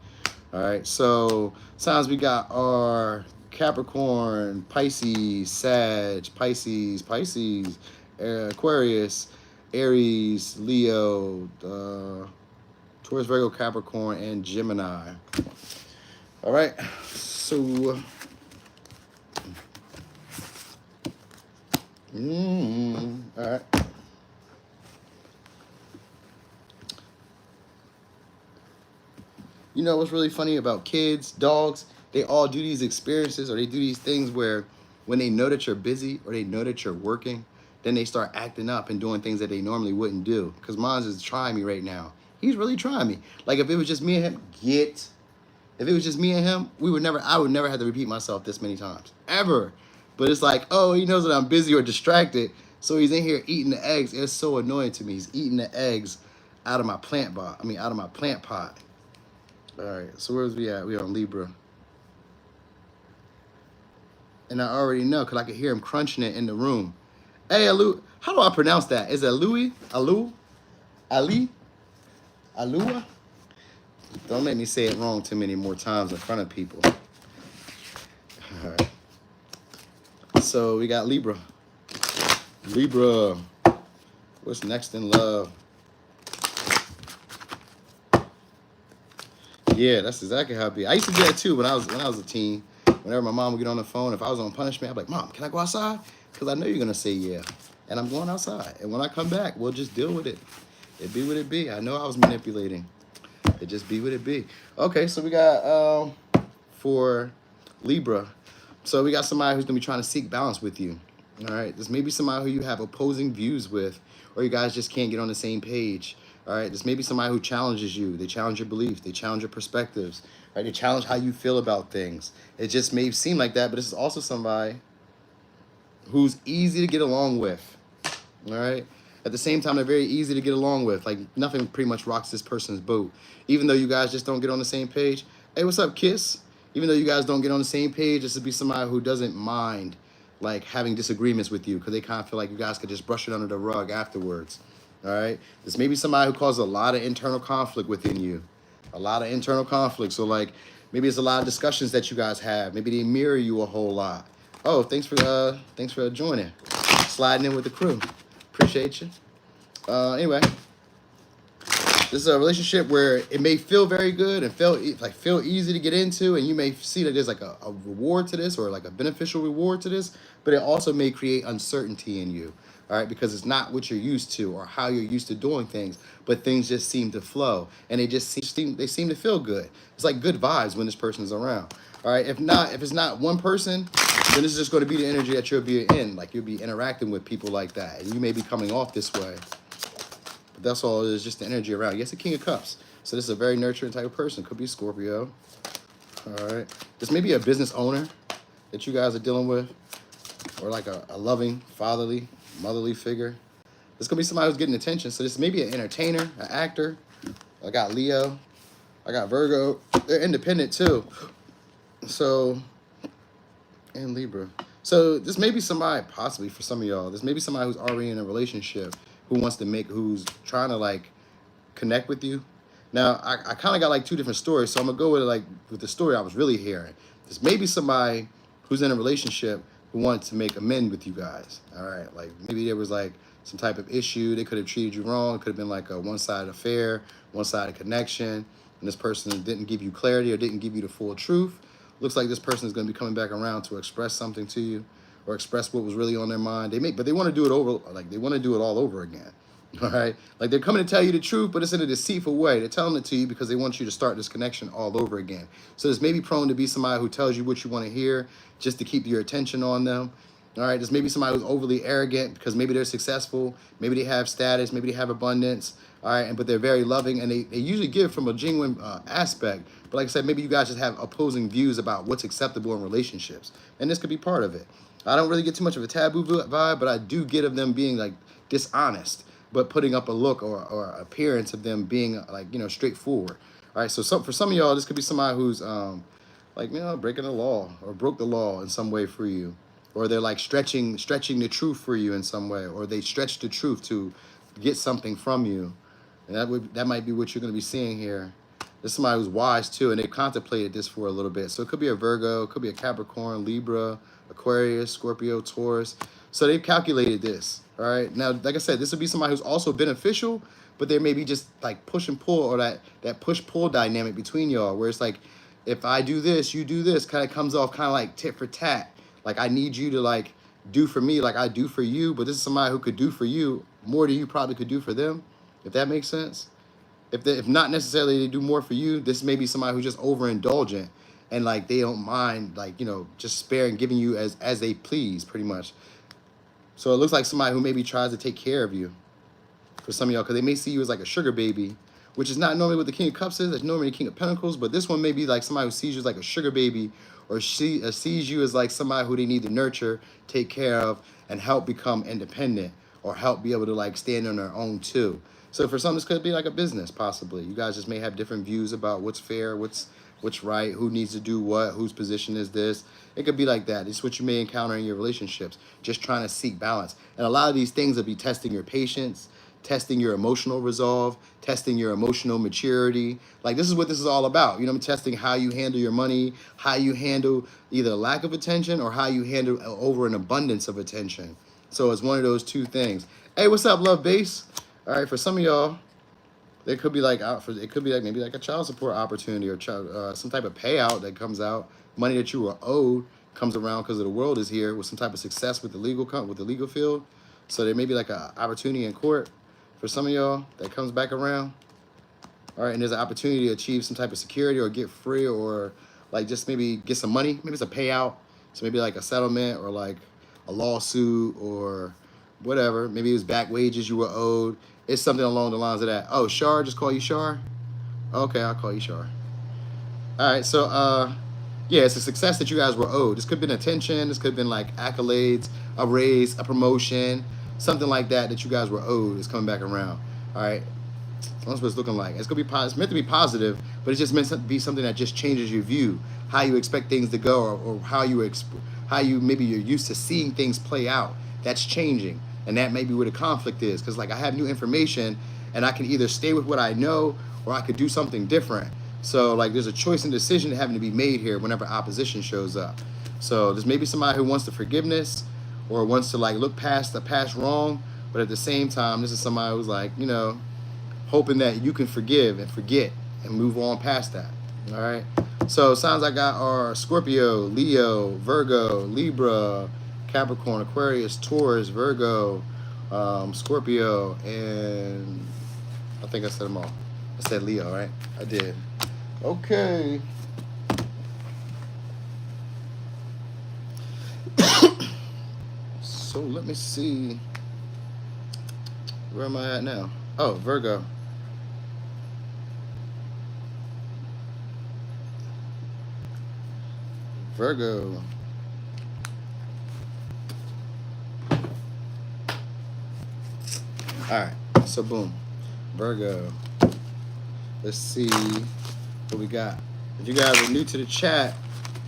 All right, so signs we got are Capricorn, Pisces, Sag, Pisces, Aquarius, Aries, Leo, Taurus, Virgo, Capricorn, and Gemini. All right. So, all right. You know what's really funny about kids, dogs? They all do these experiences or they do these things where when they know that you're busy or they know that you're working, then they start acting up and doing things that they normally wouldn't do. Because Mons is trying me right now. He's really trying me. Like if it was just me and him, if it was just me and him, I would never have to repeat myself this many times. Ever. But it's like, oh, he knows that I'm busy or distracted. So he's in here eating the eggs. It's so annoying to me. He's eating the eggs out of my plant pot. Out of my plant pot. All right, so where's we at? We on Libra. And I already know because I could hear him crunching it in the room. Hey, Alu, how do I pronounce that? Is it Louis? Alu? Ali? Alua? Don't make me say it wrong too many more times in front of people. All right. So we got Libra. Libra. What's next in love? Yeah, that's exactly how it be. I used to do that too when I was a teen. Whenever my mom would get on the phone, if I was on punishment, I'd be like, Mom, can I go outside? Because I know you're gonna say yeah. And I'm going outside. And when I come back, we'll just deal with it. It be what it be. I know I was manipulating. It just be what it be. Okay, so we got for Libra. So we got somebody who's gonna be trying to seek balance with you. All right, this may be somebody who you have opposing views with, or you guys just can't get on the same page. All right, this may be somebody who challenges you. They challenge your beliefs. They challenge your perspectives. Right? They challenge how you feel about things. It just may seem like that, but this is also somebody who's easy to get along with. All right. At the same time, they're very easy to get along with. Like nothing pretty much rocks this person's boat. Even though you guys just don't get on the same page. Hey, what's up, Kiss? Even though you guys don't get on the same page, this would be somebody who doesn't mind like having disagreements with you because they kind of feel like you guys could just brush it under the rug afterwards. All right. This may be somebody who causes a lot of internal conflict within you. A lot of internal conflict. So like maybe it's a lot of discussions that you guys have. Maybe they mirror you a whole lot. Oh, thanks for joining. Sliding in with the crew. Appreciate you. Anyway, this is a relationship where it may feel very good and feel easy to get into, and you may see that there's like a reward to this or like a beneficial reward to this, but it also may create uncertainty in you. All right, because it's not what you're used to or how you're used to doing things, but things just seem to flow and they seem to feel good. It's like good vibes when this person's around. All right, if it's not one person, then this is just going to be the energy that you'll be in. Like you'll be interacting with people like that, and you may be coming off this way. But that's all it is, just the energy around. Yes, the King of Cups. So this is a very nurturing type of person. Could be Scorpio. All right, this may be a business owner that you guys are dealing with, or like a loving, fatherly, motherly figure. This could be somebody who's getting attention. So this may be an entertainer, an actor. I got Leo. I got Virgo. They're independent too. So, and Libra. So this may be somebody, possibly for some of y'all, this may be somebody who's already in a relationship who's trying to like connect with you. Now, I kind of got like two different stories. So I'm going to go with the story I was really hearing. This may be somebody who's in a relationship who wanted to make amends with you guys. All right. Like maybe there was like some type of issue. They could have treated you wrong. It could have been like a one-sided affair, one-sided connection. And this person didn't give you clarity or didn't give you the full truth. Looks like this person is going to be coming back around to express something to you or express what was really on their mind. But they want to do it over, like they want to do it all over again. All right. Like they're coming to tell you the truth, but it's in a deceitful way. They're telling it to you because they want you to start this connection all over again. So this may be prone to be somebody who tells you what you want to hear just to keep your attention on them. All right. This may be somebody who's overly arrogant because maybe they're successful. Maybe they have status. Maybe they have abundance. All right. But they're very loving and they usually give from a genuine aspect. But like I said, maybe you guys just have opposing views about what's acceptable in relationships. And this could be part of it. I don't really get too much of a taboo vibe, but I do get of them being like dishonest, but putting up a look or appearance of them being like, straightforward. All right. So for some of y'all, this could be somebody who's breaking the law or broke the law in some way for you. Or they're like stretching the truth for you in some way, or they stretch the truth to get something from you. And that might be what you're going to be seeing here. This is somebody who's wise too, and they've contemplated this for a little bit. So it could be a Virgo, it could be a Capricorn, Libra, Aquarius, Scorpio, Taurus. So they've calculated this. All right. Now, like I said, this would be somebody who's also beneficial, but there may be just like push and pull or that push-pull dynamic between y'all where it's like if I do this, you do this, kind of comes off kind of like tit for tat. Like I need you to like do for me like I do for you, but this is somebody who could do for you more than you probably could do for them, if that makes sense. If not necessarily they do more for you, this may be somebody who's just overindulgent and like they don't mind like, you know, just sparing, giving you as they please pretty much. So it looks like somebody who maybe tries to take care of you for some of y'all, because they may see you as like a sugar baby, which is not normally what the King of Cups is. That's normally the King of Pentacles, but this one may be like somebody who sees you as like a sugar baby, or sees you as like somebody who they need to nurture, take care of, and help become independent, or help be able to like stand on their own too. So for some, this could be like a business, possibly. You guys just may have different views about what's fair, what's right, who needs to do what, whose position is this. It could be like that. It's what you may encounter in your relationships, just trying to seek balance. And a lot of these things will be testing your patience, testing your emotional resolve, testing your emotional maturity. Like this is what this is all about. You know, testing how you handle your money, how you handle either lack of attention or how you handle over an abundance of attention. So it's one of those two things. Hey, what's up, Love Base? All right, for some of y'all, there could be like it could be like maybe like a child support opportunity or some type of payout that comes out. Money that you were owed comes around because of the world is here with some type of success with the legal field. So there may be like an opportunity in court for some of y'all that comes back around. All right, and there's an opportunity to achieve some type of security or get free or like just maybe get some money. Maybe it's a payout. So maybe like a settlement or like a lawsuit or whatever. Maybe it was back wages you were owed. It's something along the lines of that. Oh, Shar, just call you Shar? Okay, I'll call you Shar. All right, so yeah, it's a success that you guys were owed. This could have been attention. This could have been like accolades, a raise, a promotion, something like that that you guys were owed is coming back around. All right, that's what it's looking like. It's gonna be it's meant to be positive, but it's just meant to be something that just changes your view, how you expect things to go, or how you maybe you're used to seeing things play out. That's changing. And that may be where the conflict is, because like I have new information and I can either stay with what I know or I could do something different. So like there's a choice and decision having to be made here whenever opposition shows up. So there's maybe somebody who wants the forgiveness or wants to like look past the past wrong, but at the same time, this is somebody who's like, you know, hoping that you can forgive and forget and move on past that. All right. So signs I got are Scorpio, Leo, Virgo, Libra, Capricorn, Aquarius, Taurus, Virgo, Scorpio, and I think I said them all. I said Leo, right? I did. Okay. So let me see. Where am I at now? Oh, Virgo. Virgo. All right, so boom, Virgo. Let's see what we got. If you guys are new to the chat,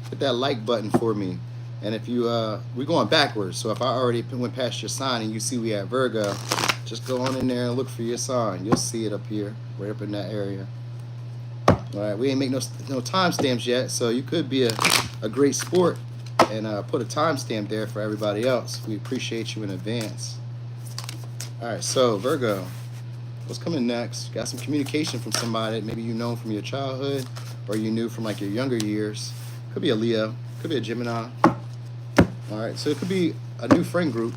hit that like button for me. And if you, we're going backwards. So if I already went past your sign and you see we have Virgo, just go on in there and look for your sign. You'll see it up here, right up in that area. All right, we ain't make no timestamps yet, so you could be a great sport and put a timestamp there for everybody else. We appreciate you in advance. All right, so Virgo, what's coming next? Got some communication from somebody maybe you know from your childhood or you knew from like your younger years. Could be a Leo, could be a Gemini. All right, so it could be a new friend group.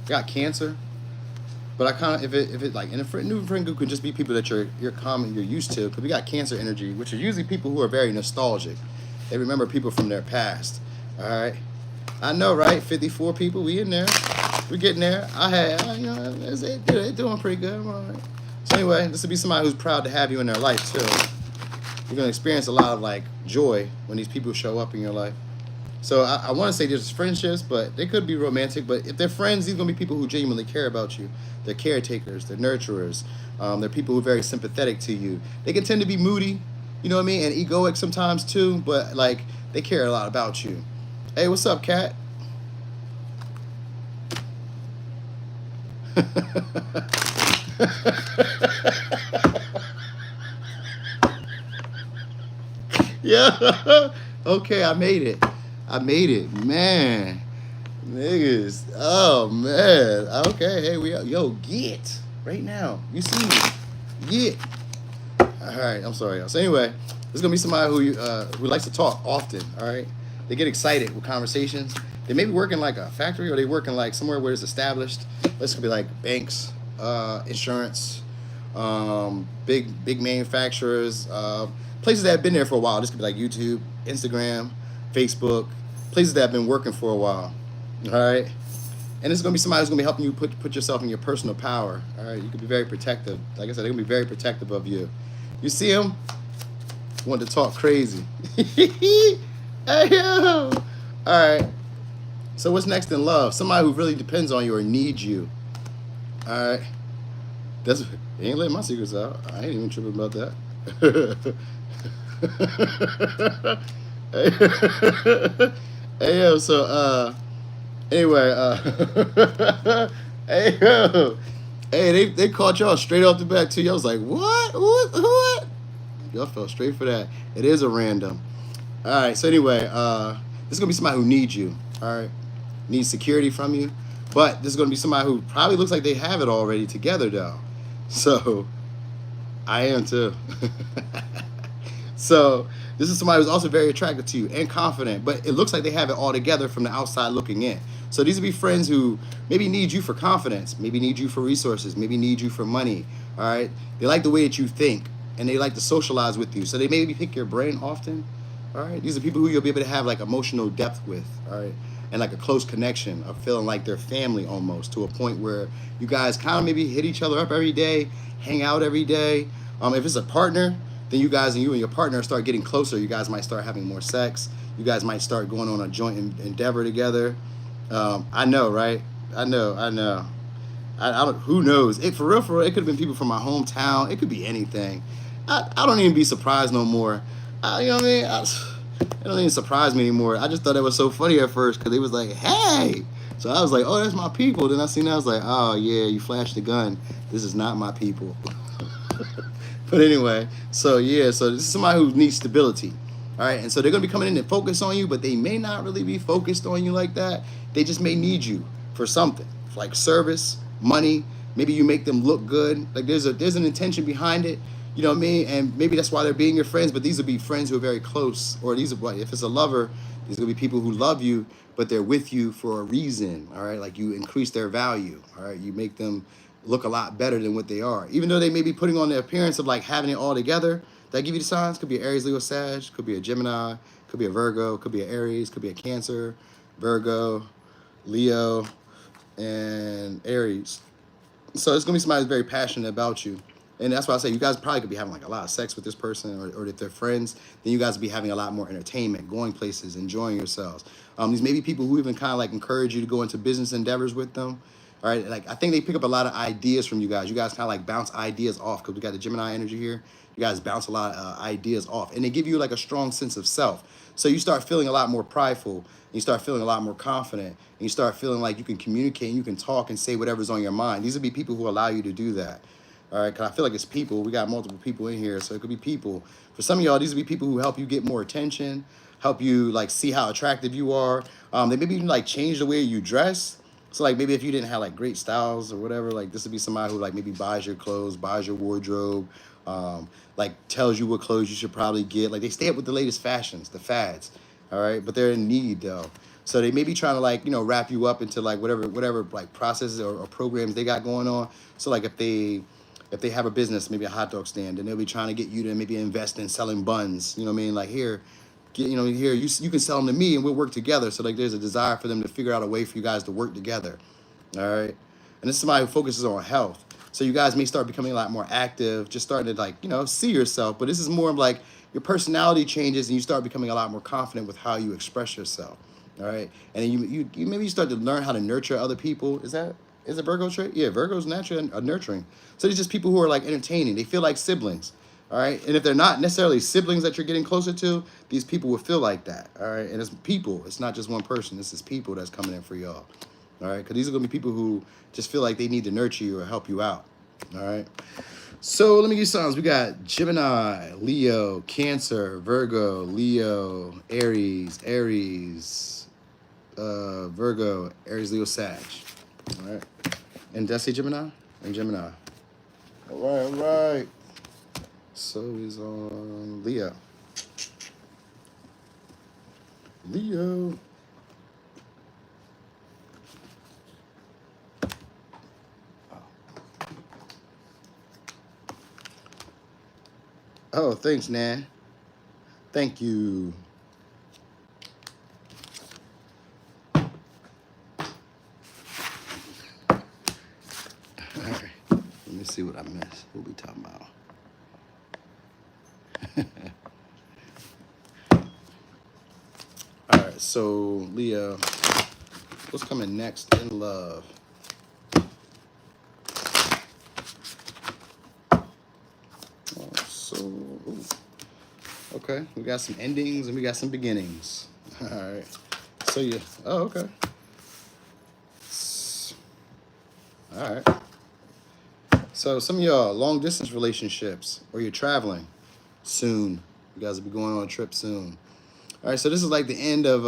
Got Cancer, but I kind of if it like in a new friend group could just be people that you're used to. Because we got Cancer energy, which are usually people who are very nostalgic. They remember people from their past. All right, I know, right? 54 people, we in there. We're getting there. You know, they're doing pretty good. All right. So anyway, this would be somebody who's proud to have you in their life too. You're gonna experience a lot of like joy when these people show up in your life. So I want to say there's friendships, but they could be romantic. But if they're friends, these are gonna be people who genuinely care about you. They're caretakers. They're nurturers. They're people who are very sympathetic to you. They can tend to be moody, you know what I mean, and egoic sometimes too. But like they care a lot about you. Hey, what's up, Kat? Yeah. Okay, I made it. Man. Niggas. Oh, man. Okay, hey, yo, get. Right now. You see me. Get. All right, I'm sorry, y'all. So anyway, There's gonna be somebody who likes to talk often. All right, they get excited with conversations. They may be working like a factory, or they working like somewhere where it's established. This could be like banks, insurance, big manufacturers, places that have been there for a while. This could be like YouTube, Instagram, Facebook, places that have been working for a while. All right, and it's gonna be somebody who's gonna be helping you put yourself in your personal power. All right, you could be very protective. Like I said, they're gonna be very protective of you. You see them? Want to talk crazy. Hey, yo. All right. So what's next in love? Somebody who really depends on you or needs you. All right. That's he ain't letting my secrets out. I ain't even tripping about that. Hey yo. So anyway. Hey yo. Hey, they caught y'all straight off the bat too. Y'all was like, what? Y'all fell straight for that. It is a random. All right. So anyway, this is gonna be somebody who needs you. All right. Needs security from you, but this is gonna be somebody who probably looks like they have it already together though. So I am too. So this is somebody who's also very attracted to you and confident, but it looks like they have it all together from the outside looking in. So these would be friends who maybe need you for confidence, maybe need you for resources, maybe need you for money. All right. They like the way that you think, and they like to socialize with you. So they maybe pick your brain often. All right. These are people who you'll be able to have like emotional depth with. All right. And like a close connection of feeling like they're family almost, to a point where you guys kind of maybe hit each other up every day, hang out every day. If it's a partner, then you guys and your partner start getting closer. You guys might start having more sex. You guys might start going on a joint endeavor together. I know, right? I know. I don't. Who knows? For real, it could have been people from my hometown. It could be anything. I don't even be surprised no more. You know what I mean? It don't even surprise me anymore. I just thought it was so funny at first because they was like, hey. So I was like, oh, that's my people. Then I seen that. I was like, oh, yeah, you flashed the gun. This is not my people. But anyway, so yeah, so this is somebody who needs stability. All right. And so they're going to be coming in and focus on you, but they may not really be focused on you like that. They just may need you for something, like service, money. Maybe you make them look good. Like there's an intention behind it. You know what I mean? And maybe that's why they're being your friends, but these will be friends who are very close. Or these are what, if it's a lover, these are going to be people who love you, but they're with you for a reason. All right. Like you increase their value. All right. You make them look a lot better than what they are. Even though they may be putting on the appearance of like having it all together. That give you the signs. Could be an Aries, Leo, Sag. Could be a Gemini. Could be a Virgo. Could be an Aries. Could be a Cancer, Virgo, Leo, and Aries. So it's going to be somebody who's very passionate about you. And that's why I say you guys probably could be having like a lot of sex with this person, or if they're friends, then you guys will be having a lot more entertainment, going places, enjoying yourselves. These may be people who even kind of like encourage you to go into business endeavors with them. All right, like I think they pick up a lot of ideas from you guys. You guys kind of like bounce ideas off because we got the Gemini energy here. You guys bounce a lot of ideas off, and they give you like a strong sense of self. So you start feeling a lot more prideful, and you start feeling a lot more confident, and you start feeling like you can communicate, and you can talk and say whatever's on your mind. These would be people who allow you to do that. All right, because I feel like it's people. We got multiple people in here, so it could be people. For some of y'all, these would be people who help you get more attention, help you like see how attractive you are. They maybe even like change the way you dress. So like maybe if you didn't have like great styles or whatever, like this would be somebody who like maybe buys your clothes, buys your wardrobe, like tells you what clothes you should probably get. Like they stay up with the latest fashions, the fads. All right, but they're in need though. So they may be trying to like, wrap you up into like whatever like processes or programs they got going on. So like if they have a business, maybe a hot dog stand, and they'll be trying to get you to maybe invest in selling buns. You know what I mean? Like here, here you can sell them to me and we'll work together. So like there's a desire for them to figure out a way for you guys to work together. All right. And this is somebody who focuses on health. So you guys may start becoming a lot more active, just starting to like, see yourself. But this is more of like your personality changes and you start becoming a lot more confident with how you express yourself. All right. And then you maybe start to learn how to nurture other people. Is it Virgo trait? Yeah, Virgo's naturally nurturing. So these just people who are like entertaining. They feel like siblings. All right. And if they're not necessarily siblings that you're getting closer to, these people will feel like that. All right. And it's people. It's not just one person. This is people that's coming in for y'all. All right. Because these are going to be people who just feel like they need to nurture you or help you out. All right. So let me give you signs. We got Gemini, Leo, Cancer, Virgo, Leo, Aries, Virgo, Aries, Leo, Sag. All right. And did I say Gemini? And Gemini. All right. So he's on Leo. Leo. Oh, thanks, Nan. Thank you. All right. Let me see what I missed. What we talking about? All right. So, Leo, what's coming next in love? Ooh. Okay, we got some endings and we got some beginnings. All right. So yeah. Oh, okay. All right. So some of y'all long distance relationships, or you're traveling soon. You guys will be going on a trip soon. All right. So this is like the end of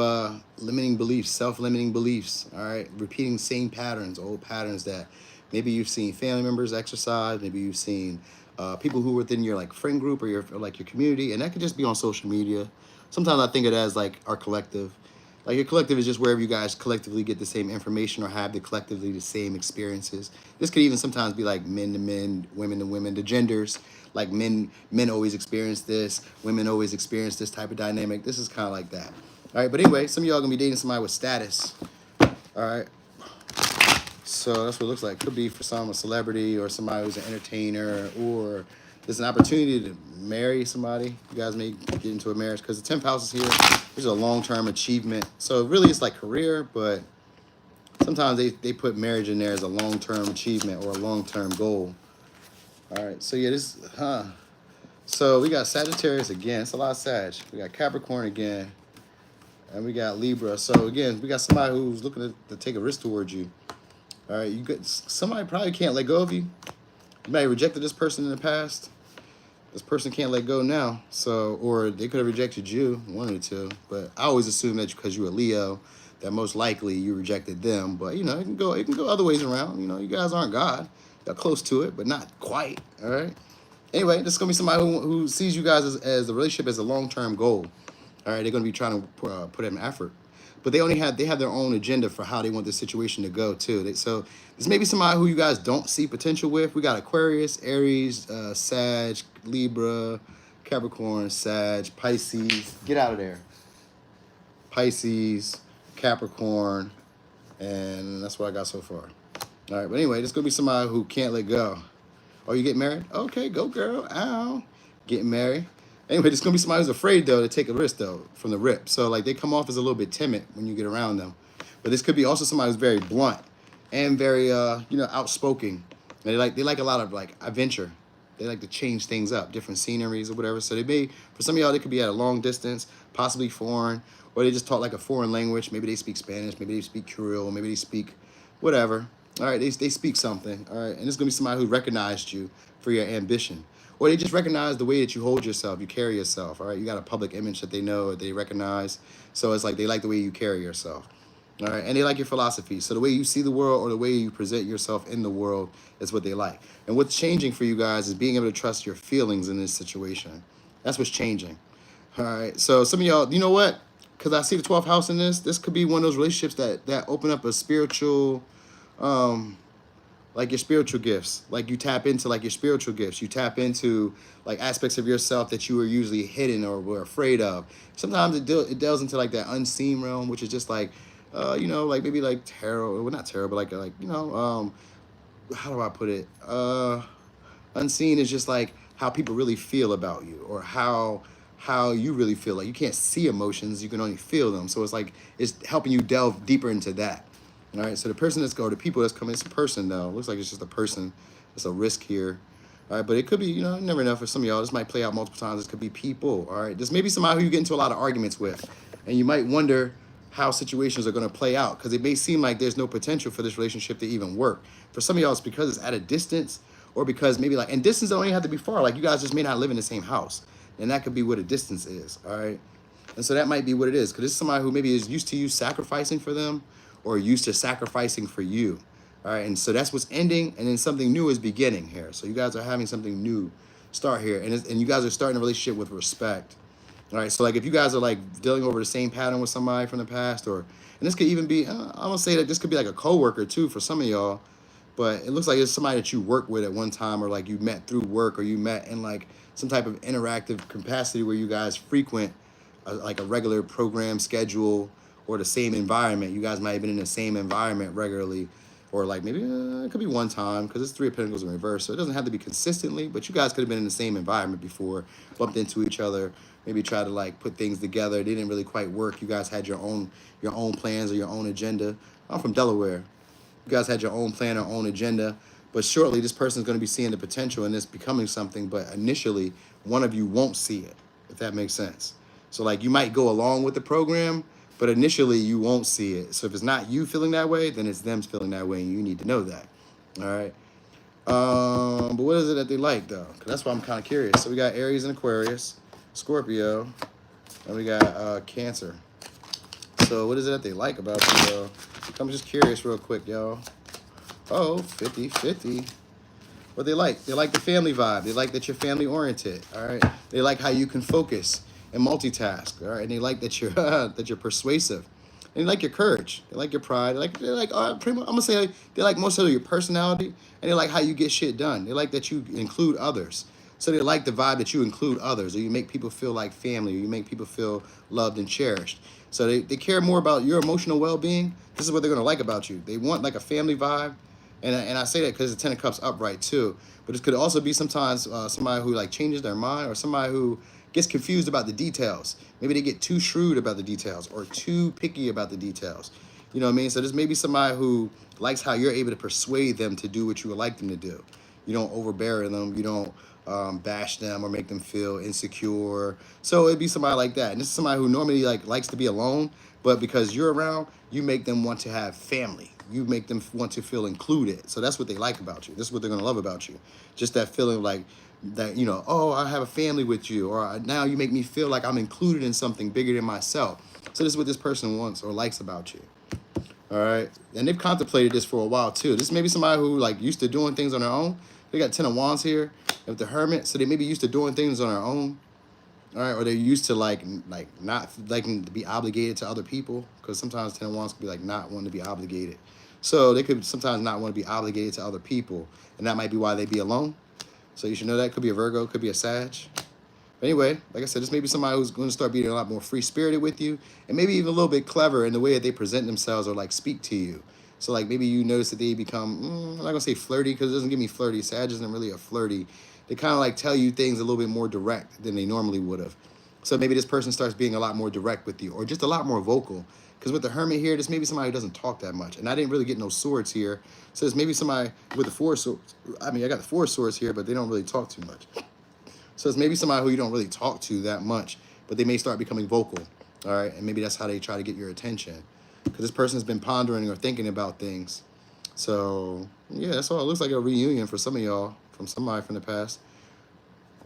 limiting beliefs, self-limiting beliefs. All right, repeating same patterns, old patterns that maybe you've seen family members exercise. Maybe you've seen people who are within your like friend group or your community, and that could just be on social media. Sometimes I think of it as like our collective. Like your collective is just wherever you guys collectively get the same information or have collectively the same experiences. This could even sometimes be like men to men, women to women, the genders. Like men always experience this, women always experience this type of dynamic. This is kind of like that. All right, but anyway, some of y'all gonna be dating somebody with status. All right. So that's what it looks like. Could be for some a celebrity or somebody who's an entertainer, or there's an opportunity to marry somebody. You guys may get into a marriage because the 10th house is here. There's a long-term achievement. So really it's like career, but sometimes they put marriage in there as a long-term achievement or a long-term goal. All right, so yeah, so we got Sagittarius again. It's a lot of Sag. We got Capricorn again. And we got Libra. So again, we got somebody who's looking to take a risk towards you. All right, somebody probably can't let go of you. You might have rejected this person in the past. This person can't let go now. So, or they could have rejected you, one of the two. But I always assume that because you're a Leo, that most likely you rejected them. But you know, it can go other ways around. You know, you guys aren't God. You're close to it, but not quite. All right. Anyway, this is gonna be somebody who sees you guys as the relationship as a long-term goal. All right, they're gonna be trying to put in effort. But they have their own agenda for how they want this situation to go too. So this may be somebody who you guys don't see potential with. We got Aquarius, Aries, Sag, Libra, Capricorn, Sag, Pisces. Get out of there. Pisces, Capricorn, and that's what I got so far. All right, but anyway, this is gonna be somebody who can't let go. Oh, you get married? Okay, go girl. Ow. Getting married. Anyway, this is going to be somebody who's afraid, though, to take a risk, though, from the rip. So, like, they come off as a little bit timid when you get around them. But this could be also somebody who's very blunt and very, outspoken. And they like a lot of, like, adventure. They like to change things up, different sceneries or whatever. So for some of y'all, they could be at a long distance, possibly foreign, or they just talk like a foreign language. Maybe they speak Spanish, maybe they speak Creole, maybe they speak whatever. All right, they speak something. All right, and it's going to be somebody who recognized you for your ambition. Or they just recognize the way that you hold yourself, you carry yourself, all right? You got a public image that they know, that they recognize. So it's like they like the way you carry yourself, all right? And they like your philosophy. So the way you see the world or the way you present yourself in the world is what they like. And what's changing for you guys is being able to trust your feelings in this situation. That's what's changing, all right? So some of y'all, you know what? Because I see the 12th house in this could be one of those relationships that open up a spiritual, like your spiritual gifts, like you tap into like your spiritual gifts. You tap into like aspects of yourself that you were usually hidden or were afraid of. Sometimes it delves into like that unseen realm, which is just like, like maybe like tarot, well not tarot, but how do I put it? Unseen is just like how people really feel about you, or how you really feel. Like you can't see emotions, you can only feel them. So it's like it's helping you delve deeper into that. All right, so the people that's coming, it's a person though. Looks like it's just a person. It's a risk here. All right, but it could be, you never know. For some of y'all, this might play out multiple times. This could be people. All right, this may be somebody who you get into a lot of arguments with, and you might wonder how situations are going to play out because it may seem like there's no potential for this relationship to even work. For some of y'all, it's because it's at a distance, or because maybe and distance don't even have to be far. Like you guys just may not live in the same house, and that could be what a distance is. All right, and so that might be what it is because it's somebody who maybe is used to you sacrificing for them, or used to sacrificing for you. All right, and so that's what's ending, and then something new is beginning here. So you guys are having something new start here, and you guys are starting a relationship with respect. All right, so like if you guys are like dealing over the same pattern with somebody from the past, or, and this could even be, I'm gonna say that this could be like a coworker too for some of y'all, but it looks like it's somebody that you work with at one time, or like you met through work, or you met in like some type of interactive capacity where you guys frequent like a regular program schedule or the same environment. You guys might have been in the same environment regularly, or like maybe it could be one time because it's Three of Pentacles in reverse, so it doesn't have to be consistently, but you guys could have been in the same environment before, bumped into each other, maybe try to like put things together. They didn't really quite work. You guys had your own plans or your own agenda. I'm from Delaware. You guys had your own plan or own agenda, but shortly this person is going to be seeing the potential in this becoming something, but initially one of you won't see it, if that makes sense. So like you might go along with the program, but initially you won't see it. So if it's not you feeling that way, then it's them feeling that way, and you need to know that. All right. But what is it that they like though? 'Cause that's why I'm kind of curious. So we got Aries and Aquarius, Scorpio, and we got Cancer. So what is it that they like about you? I'm just curious real quick, y'all. Oh, 50-50. What they like? They like the family vibe. They like that you're family oriented. All right. They like how you can focus and multitask. All right. And they like that you're that you're persuasive. And they like your courage. They like your pride. They like pretty much, I'm gonna say they like most of your personality, and they like how you get shit done. They like that you include others. So they like the vibe that you include others, or you make people feel like family, or you make people feel loved and cherished. So they care more about your emotional well-being. This is what they're gonna like about you. They want like a family vibe. And I say that because the Ten of Cups upright too. But this could also be sometimes somebody who like changes their mind, or somebody who gets confused about the details. Maybe they get too shrewd about the details, or too picky about the details. You know what I mean? So this may be somebody who likes how you're able to persuade them to do what you would like them to do. You don't overbear them. You don't bash them or make them feel insecure. So it'd be somebody like that. And this is somebody who normally like likes to be alone, but because you're around, you make them want to have family. You make them want to feel included. So that's what they like about you. This is what they're going to love about you. Just that feeling like that, you know, oh, I have a family with you, or now you make me feel like I'm included in something bigger than myself. So this is what this person wants or likes about you. All right. And they've contemplated this for a while too. This may be somebody who like used to doing things on their own. They got 10 of Wands here with the Hermit. So they may be used to doing things on their own. All right, or they're used to like not liking to be obligated to other people, because sometimes 10 of Wands can be like not wanting to be obligated. So they could sometimes not want to be obligated to other people, and that might be why they be alone. So you should know that. Could be a Virgo, could be a Sag. But anyway, like I said, this may be somebody who's going to start being a lot more free-spirited with you, and maybe even a little bit clever in the way that they present themselves or like speak to you. So like maybe you notice that they become, I'm not going to say flirty because it doesn't give me flirty. Sag isn't really a flirty. They kind of like tell you things a little bit more direct than they normally would have. So maybe this person starts being a lot more direct with you, or just a lot more vocal. Because with the Hermit here, this may be somebody who doesn't talk that much. And I didn't really get no swords here. So it's maybe somebody with the Four Swords. I mean, I got the Four Swords here, but they don't really talk too much. So it's maybe somebody who you don't really talk to that much, but they may start becoming vocal. All right, and maybe that's how they try to get your attention. Because this person's been pondering or thinking about things. So yeah, that's all. It looks like a reunion for some of y'all from somebody from the past.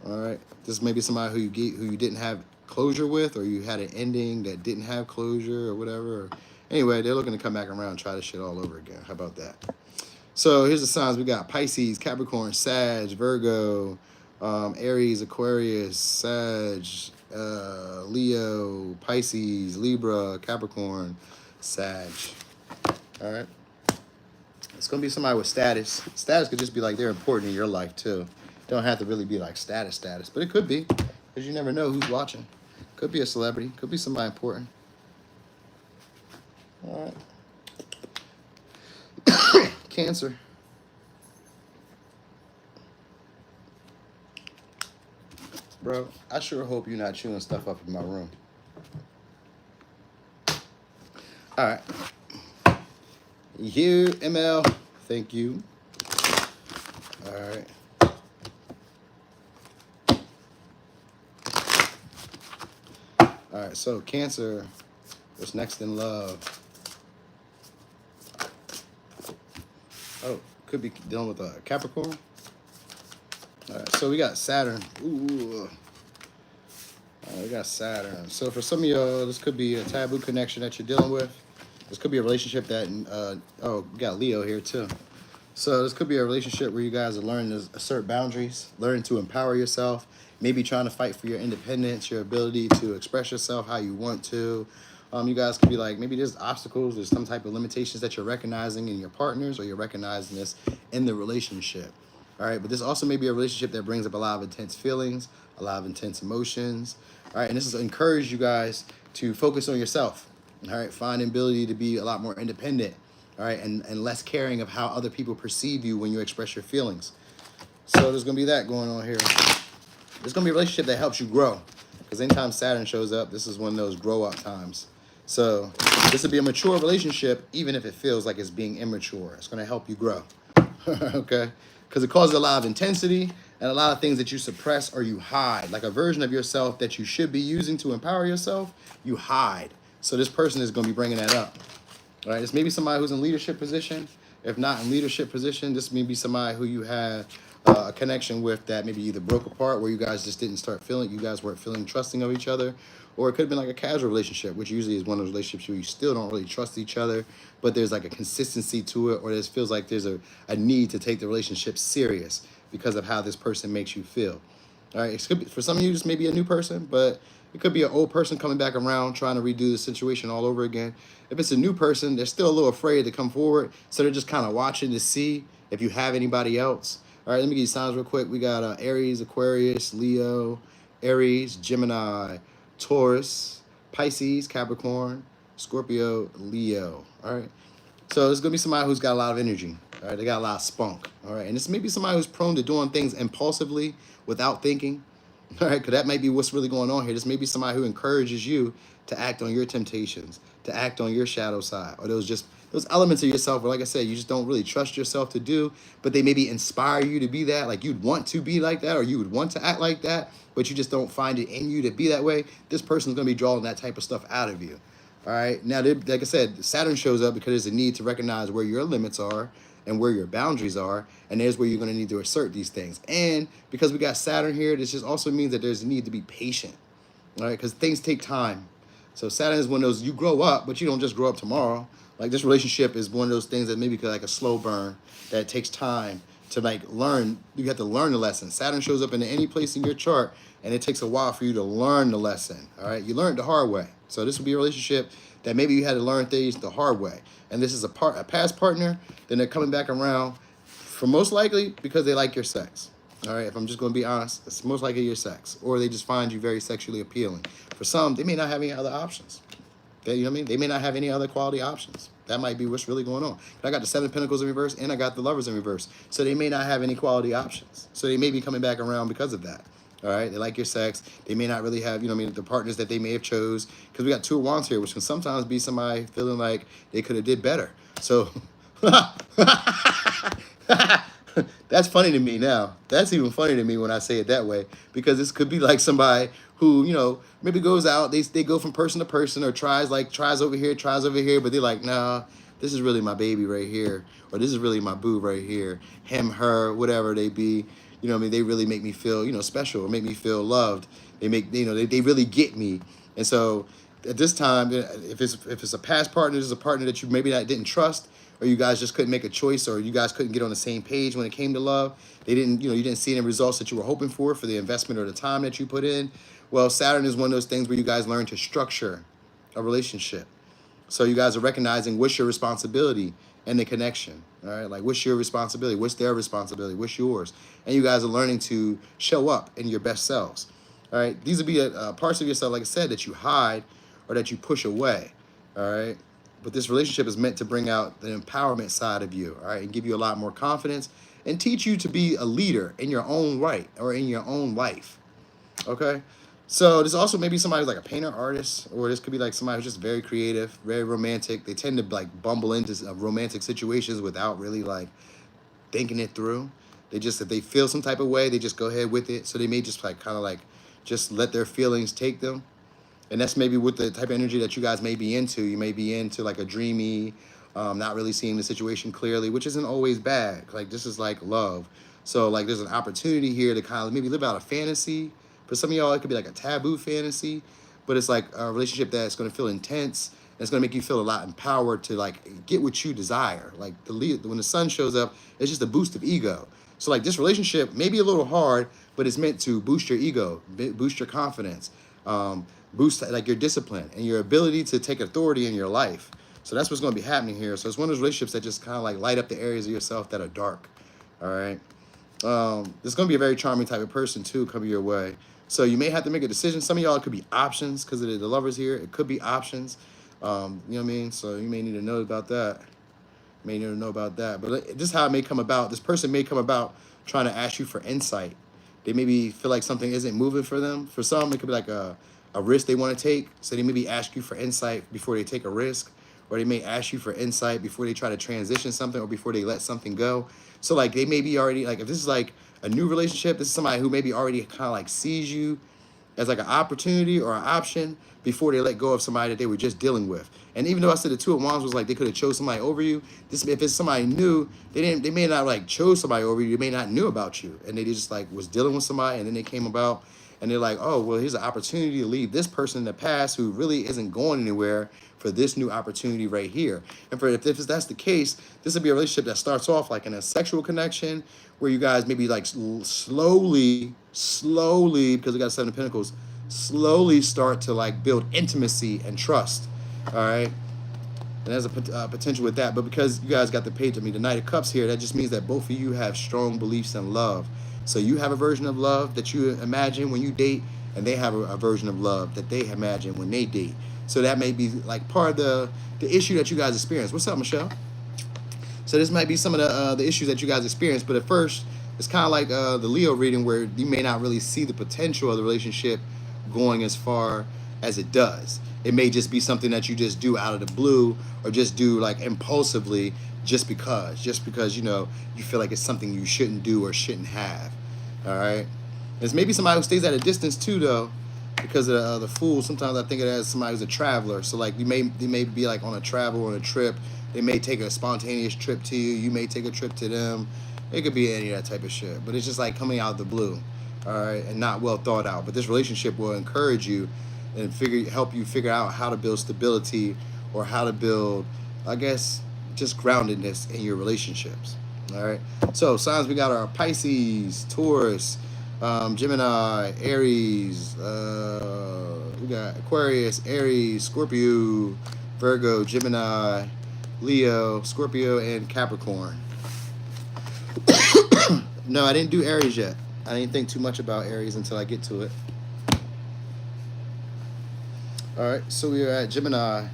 All right, this may be somebody who you didn't have closure with, or you had an ending that didn't have closure or whatever. Anyway, they're looking to come back around and try this shit all over again. How about that? So here's the signs we got: Pisces, Capricorn, Sag, Virgo, Aries, Aquarius, Sag, Leo, Pisces, Libra, Capricorn, Sag. All right. It's going to be somebody with status. Status could just be like they're important in your life too. Don't have to really be like status, but it could be, because you never know who's watching. Could be a celebrity. Could be somebody important. All right. Cancer. Bro, I sure hope you're not chewing stuff up in my room. All right. Here, ML. Thank you. All right. All right, so Cancer, what's next in love? Oh, could be dealing with a Capricorn. All right, so we got Saturn. Ooh. All right, we got Saturn. So for some of y'all, this could be a taboo connection that you're dealing with. This could be a relationship that, oh, we got Leo here too. So this could be a relationship where you guys are learning to assert boundaries, learning to empower yourself, maybe trying to fight for your independence, your ability to express yourself how you want to. You guys could be like, maybe there's obstacles, there's some type of limitations that you're recognizing in your partners, or you're recognizing this in the relationship. All right, but this also may be a relationship that brings up a lot of intense feelings, a lot of intense emotions. All right, and this is to encourage you guys to focus on yourself. All right, find ability to be a lot more independent. All right, and less caring of how other people perceive you when you express your feelings. So there's gonna be that going on here. There's gonna be a relationship that helps you grow, because anytime Saturn shows up, this is one of those grow up times. So this would be a mature relationship, even if it feels like it's being immature. It's gonna help you grow, okay? Because it causes a lot of intensity and a lot of things that you suppress or you hide, like a version of yourself that you should be using to empower yourself, you hide. So this person is gonna be bringing that up. All right, this may be somebody who's in leadership position. If not in leadership position, this may be somebody who you had a connection with that maybe either broke apart, where you guys just didn't start feeling, you guys weren't feeling trusting of each other, or it could have been like a casual relationship, which usually is one of those relationships where you still don't really trust each other, but there's like a consistency to it, or it feels like there's a need to take the relationship serious because of how this person makes you feel. All right, it could be, for some of you, this may be a new person, but it could be an old person coming back around trying to redo the situation all over again. If it's a new person, they're still a little afraid to come forward, so they're just kind of watching to see if you have anybody else. All right, let me give you signs real quick. We got Aries, Aquarius, Leo, Aries, Gemini, Taurus, Pisces, Capricorn, Scorpio, Leo. All right, so there's going to be somebody who's got a lot of energy. All right, they got a lot of spunk. All right, and this may be somebody who's prone to doing things impulsively without thinking. All right, because that might be what's really going on here. This may be somebody who encourages you to act on your temptations, to act on your shadow side, or those elements of yourself where, like I said, you just don't really trust yourself to do, but they maybe inspire you to be that. Like you'd want to be like that, or you would want to act like that, but you just don't find it in you to be that way. This person's going to be drawing that type of stuff out of you. All right, now, like I said, Saturn shows up because there's a need to recognize where your limits are and where your boundaries are, and there's where you're going to need to assert these things. And because we got Saturn here, this just also means that there's a need to be patient, all right, because things take time. So Saturn is one of those, you grow up, but you don't just grow up tomorrow. Like this relationship is one of those things that maybe like a slow burn that takes time to like learn. You have to learn the lesson. Saturn shows up in any place in your chart, and it takes a while for you to learn the lesson, all right? You learned the hard way. So this will be a relationship that maybe you had to learn things the hard way. And this is a past partner, then they're coming back around for most likely because they like your sex. All right, if I'm just going to be honest, it's most likely your sex, or they just find you very sexually appealing. For some, they may not have any other options. You know what I mean? They may not have any other quality options. That might be what's really going on. I got the Seven of Pentacles in reverse, and I got the Lovers in reverse. So they may not have any quality options. So they may be coming back around because of that. All right, they like your sex. They may not really have, you know what I mean, the partners that they may have chose. Because we got Two of Wands here, which can sometimes be somebody feeling like they could have did better. So that's funny to me now. That's even funny to me when I say it that way, because this could be like somebody who, you know, maybe goes out, they go from person to person, or tries over here, but they're like, nah, this is really my baby right here, or this is really my boo right here, him, her, whatever they be. You know what I mean? They really make me feel, you know, special, or make me feel loved. They make, you know, they really get me. And so at this time, if it's a past partner, this is a partner that you maybe didn't trust, or you guys just couldn't make a choice, or you guys couldn't get on the same page when it came to love. They didn't, you know, you didn't see any results that you were hoping for the investment or the time that you put in. Well, Saturn is one of those things where you guys learn to structure a relationship. So you guys are recognizing what's your responsibility in the connection, all right? Like, what's your responsibility? What's their responsibility? What's yours? And you guys are learning to show up in your best selves, all right? These would be parts of yourself, like I said, that you hide or that you push away, all right? But this relationship is meant to bring out the empowerment side of you, all right, and give you a lot more confidence and teach you to be a leader in your own right or in your own life, okay? So this also maybe somebody who's like a painter, artist, or this could be like somebody who's just very creative, very romantic. They tend to like bumble into romantic situations without really like thinking it through. They just, if they feel some type of way, they just go ahead with it. So they may just like kind of like just let their feelings take them. And that's maybe with the type of energy that you guys may be into. You may be into like a dreamy, not really seeing the situation clearly, which isn't always bad. Like this is like love. So like there's an opportunity here to kind of maybe live out a fantasy. For some of y'all, it could be like a taboo fantasy, but it's like a relationship that's going to feel intense It's going to make you feel a lot empowered to like get what you desire. Like when the sun shows up, it's just a boost of ego. So like this relationship may be a little hard, but it's meant to boost your ego, boost your confidence, boost like your discipline and your ability to take authority in your life. So that's what's going to be happening here. So it's one of those relationships that just kind of like light up the areas of yourself that are dark. All right. There's going to be a very charming type of person too coming your way. So you may have to make a decision. Some of y'all, it could be options because of the lovers here. It could be options. You know what I mean? So you may need to know about that. But this is how it may come about. This person may come about trying to ask you for insight. They maybe feel like something isn't moving for them. For some, it could be like a risk they want to take. So they maybe ask you for insight before they take a risk. Or they may ask you for insight before they try to transition something or before they let something go. So like they may be already, like if this is like a new relationship, this is somebody who maybe already kind of like sees you as like an opportunity or an option before they let go of somebody that they were just dealing with. And even though I said the Two of Wands was like they could have chose somebody over you, this if it's somebody new, they may not like chose somebody over you, they may not knew about you. And they just like was dealing with somebody and then they came about and they're like, oh, well, here's an opportunity to leave this person in the past who really isn't going anywhere for this new opportunity right here. And if that's the case, this would be a relationship that starts off like in a sexual connection where you guys maybe like slowly, because we got Seven of Pentacles, slowly start to like build intimacy and trust. All right. And there's a potential with that. But because you guys got the page of me, the Knight of Cups here, that just means that both of you have strong beliefs in love. So you have a version of love that you imagine when you date, and they have a version of love that they imagine when they date. So that may be like part of the issue that you guys experience. What's up, Michelle? So this might be some of the issues that you guys experience. But at first, it's kind of like the Leo reading where you may not really see the potential of the relationship going as far as it does. It may just be something that you just do out of the blue or just do like impulsively just because, you know, you feel like it's something you shouldn't do or shouldn't have. All right. There's maybe somebody who stays at a distance too, though, because of the Fool. Sometimes I think of it as somebody who's a traveler. So like they may be like on a travel or a trip. They may take a spontaneous trip to you. You may take a trip to them. It could be any of that type of shit. But it's just like coming out of the blue. All right. And not well thought out. But this relationship will encourage you and help you figure out how to build stability or how to build, I guess, just groundedness in your relationships. All right. So signs we got are Pisces, Taurus, Gemini, Aries. We got Aquarius, Aries, Scorpio, Virgo, Gemini, Leo, Scorpio, and Capricorn. No, I didn't do Aries yet. I didn't think too much about Aries until I get to it. All right. So we are at Gemini.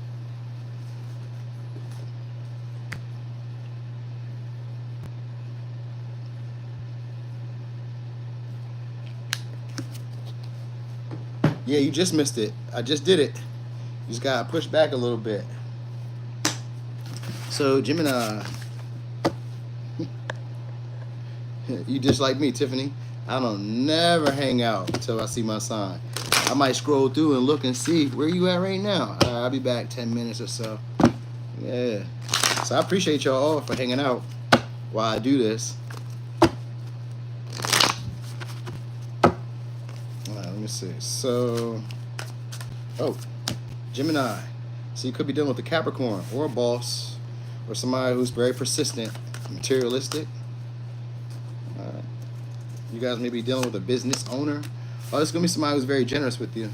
Yeah, you just missed it. I just did it. You just got to push back a little bit. So, Gemini. You just like me, Tiffany. I don't never hang out until I see my sign. I might scroll through and look and see where you at right now. I'll be back 10 minutes or so. Yeah. So, I appreciate y'all all for hanging out while I do this. Let me see. So, Gemini. So you could be dealing with a Capricorn or a boss or somebody who's very persistent, materialistic. You guys may be dealing with a business owner. Oh, it's going to be somebody who's very generous with you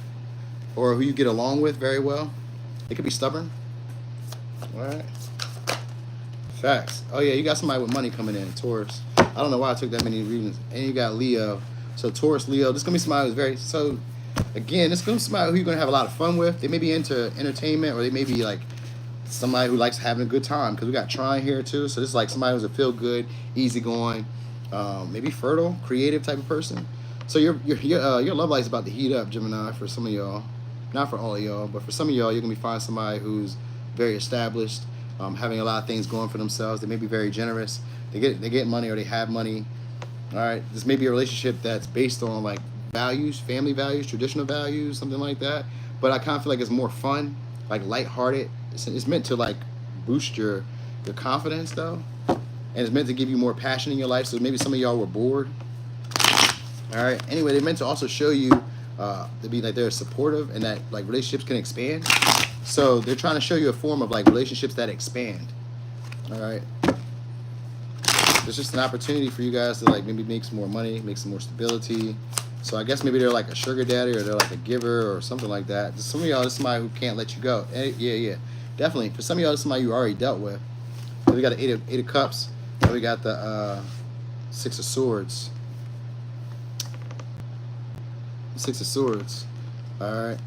or who you get along with very well. It could be stubborn. All right. Facts. Oh, yeah, you got somebody with money coming in, Taurus. I don't know why I took that many readings. And you got Leo. So Taurus, Leo, this is going to be somebody who's very, so again, this is going to be somebody who you're going to have a lot of fun with. They may be into entertainment or they may be like somebody who likes having a good time because we got Trine here too. So this is like somebody who's a feel good, easygoing, maybe fertile, creative type of person. So your love life is about to heat up, Gemini, for some of y'all. Not for all of y'all, but for some of y'all, you're going to be finding somebody who's very established, having a lot of things going for themselves. They may be very generous. They get money or they have money. All right, this may be a relationship that's based on like values, family values, traditional values, something like that. But I kind of feel like it's more fun, like lighthearted. It's meant to like boost your confidence though, and it's meant to give you more passion in your life. So maybe some of y'all were bored. All right. Anyway, they're meant to also show you to be like they're supportive and that like relationships can expand. So they're trying to show you a form of like relationships that expand. All right. There's just an opportunity for you guys to like maybe make some more money, make some more stability. So I guess maybe they're like a sugar daddy or they're like a giver or something like that. Some of y'all is somebody who can't let you go. Yeah, definitely. For some of y'all, it's somebody you already dealt with. So we got the eight of Cups. And we got the Six of Swords. Six of Swords. All right.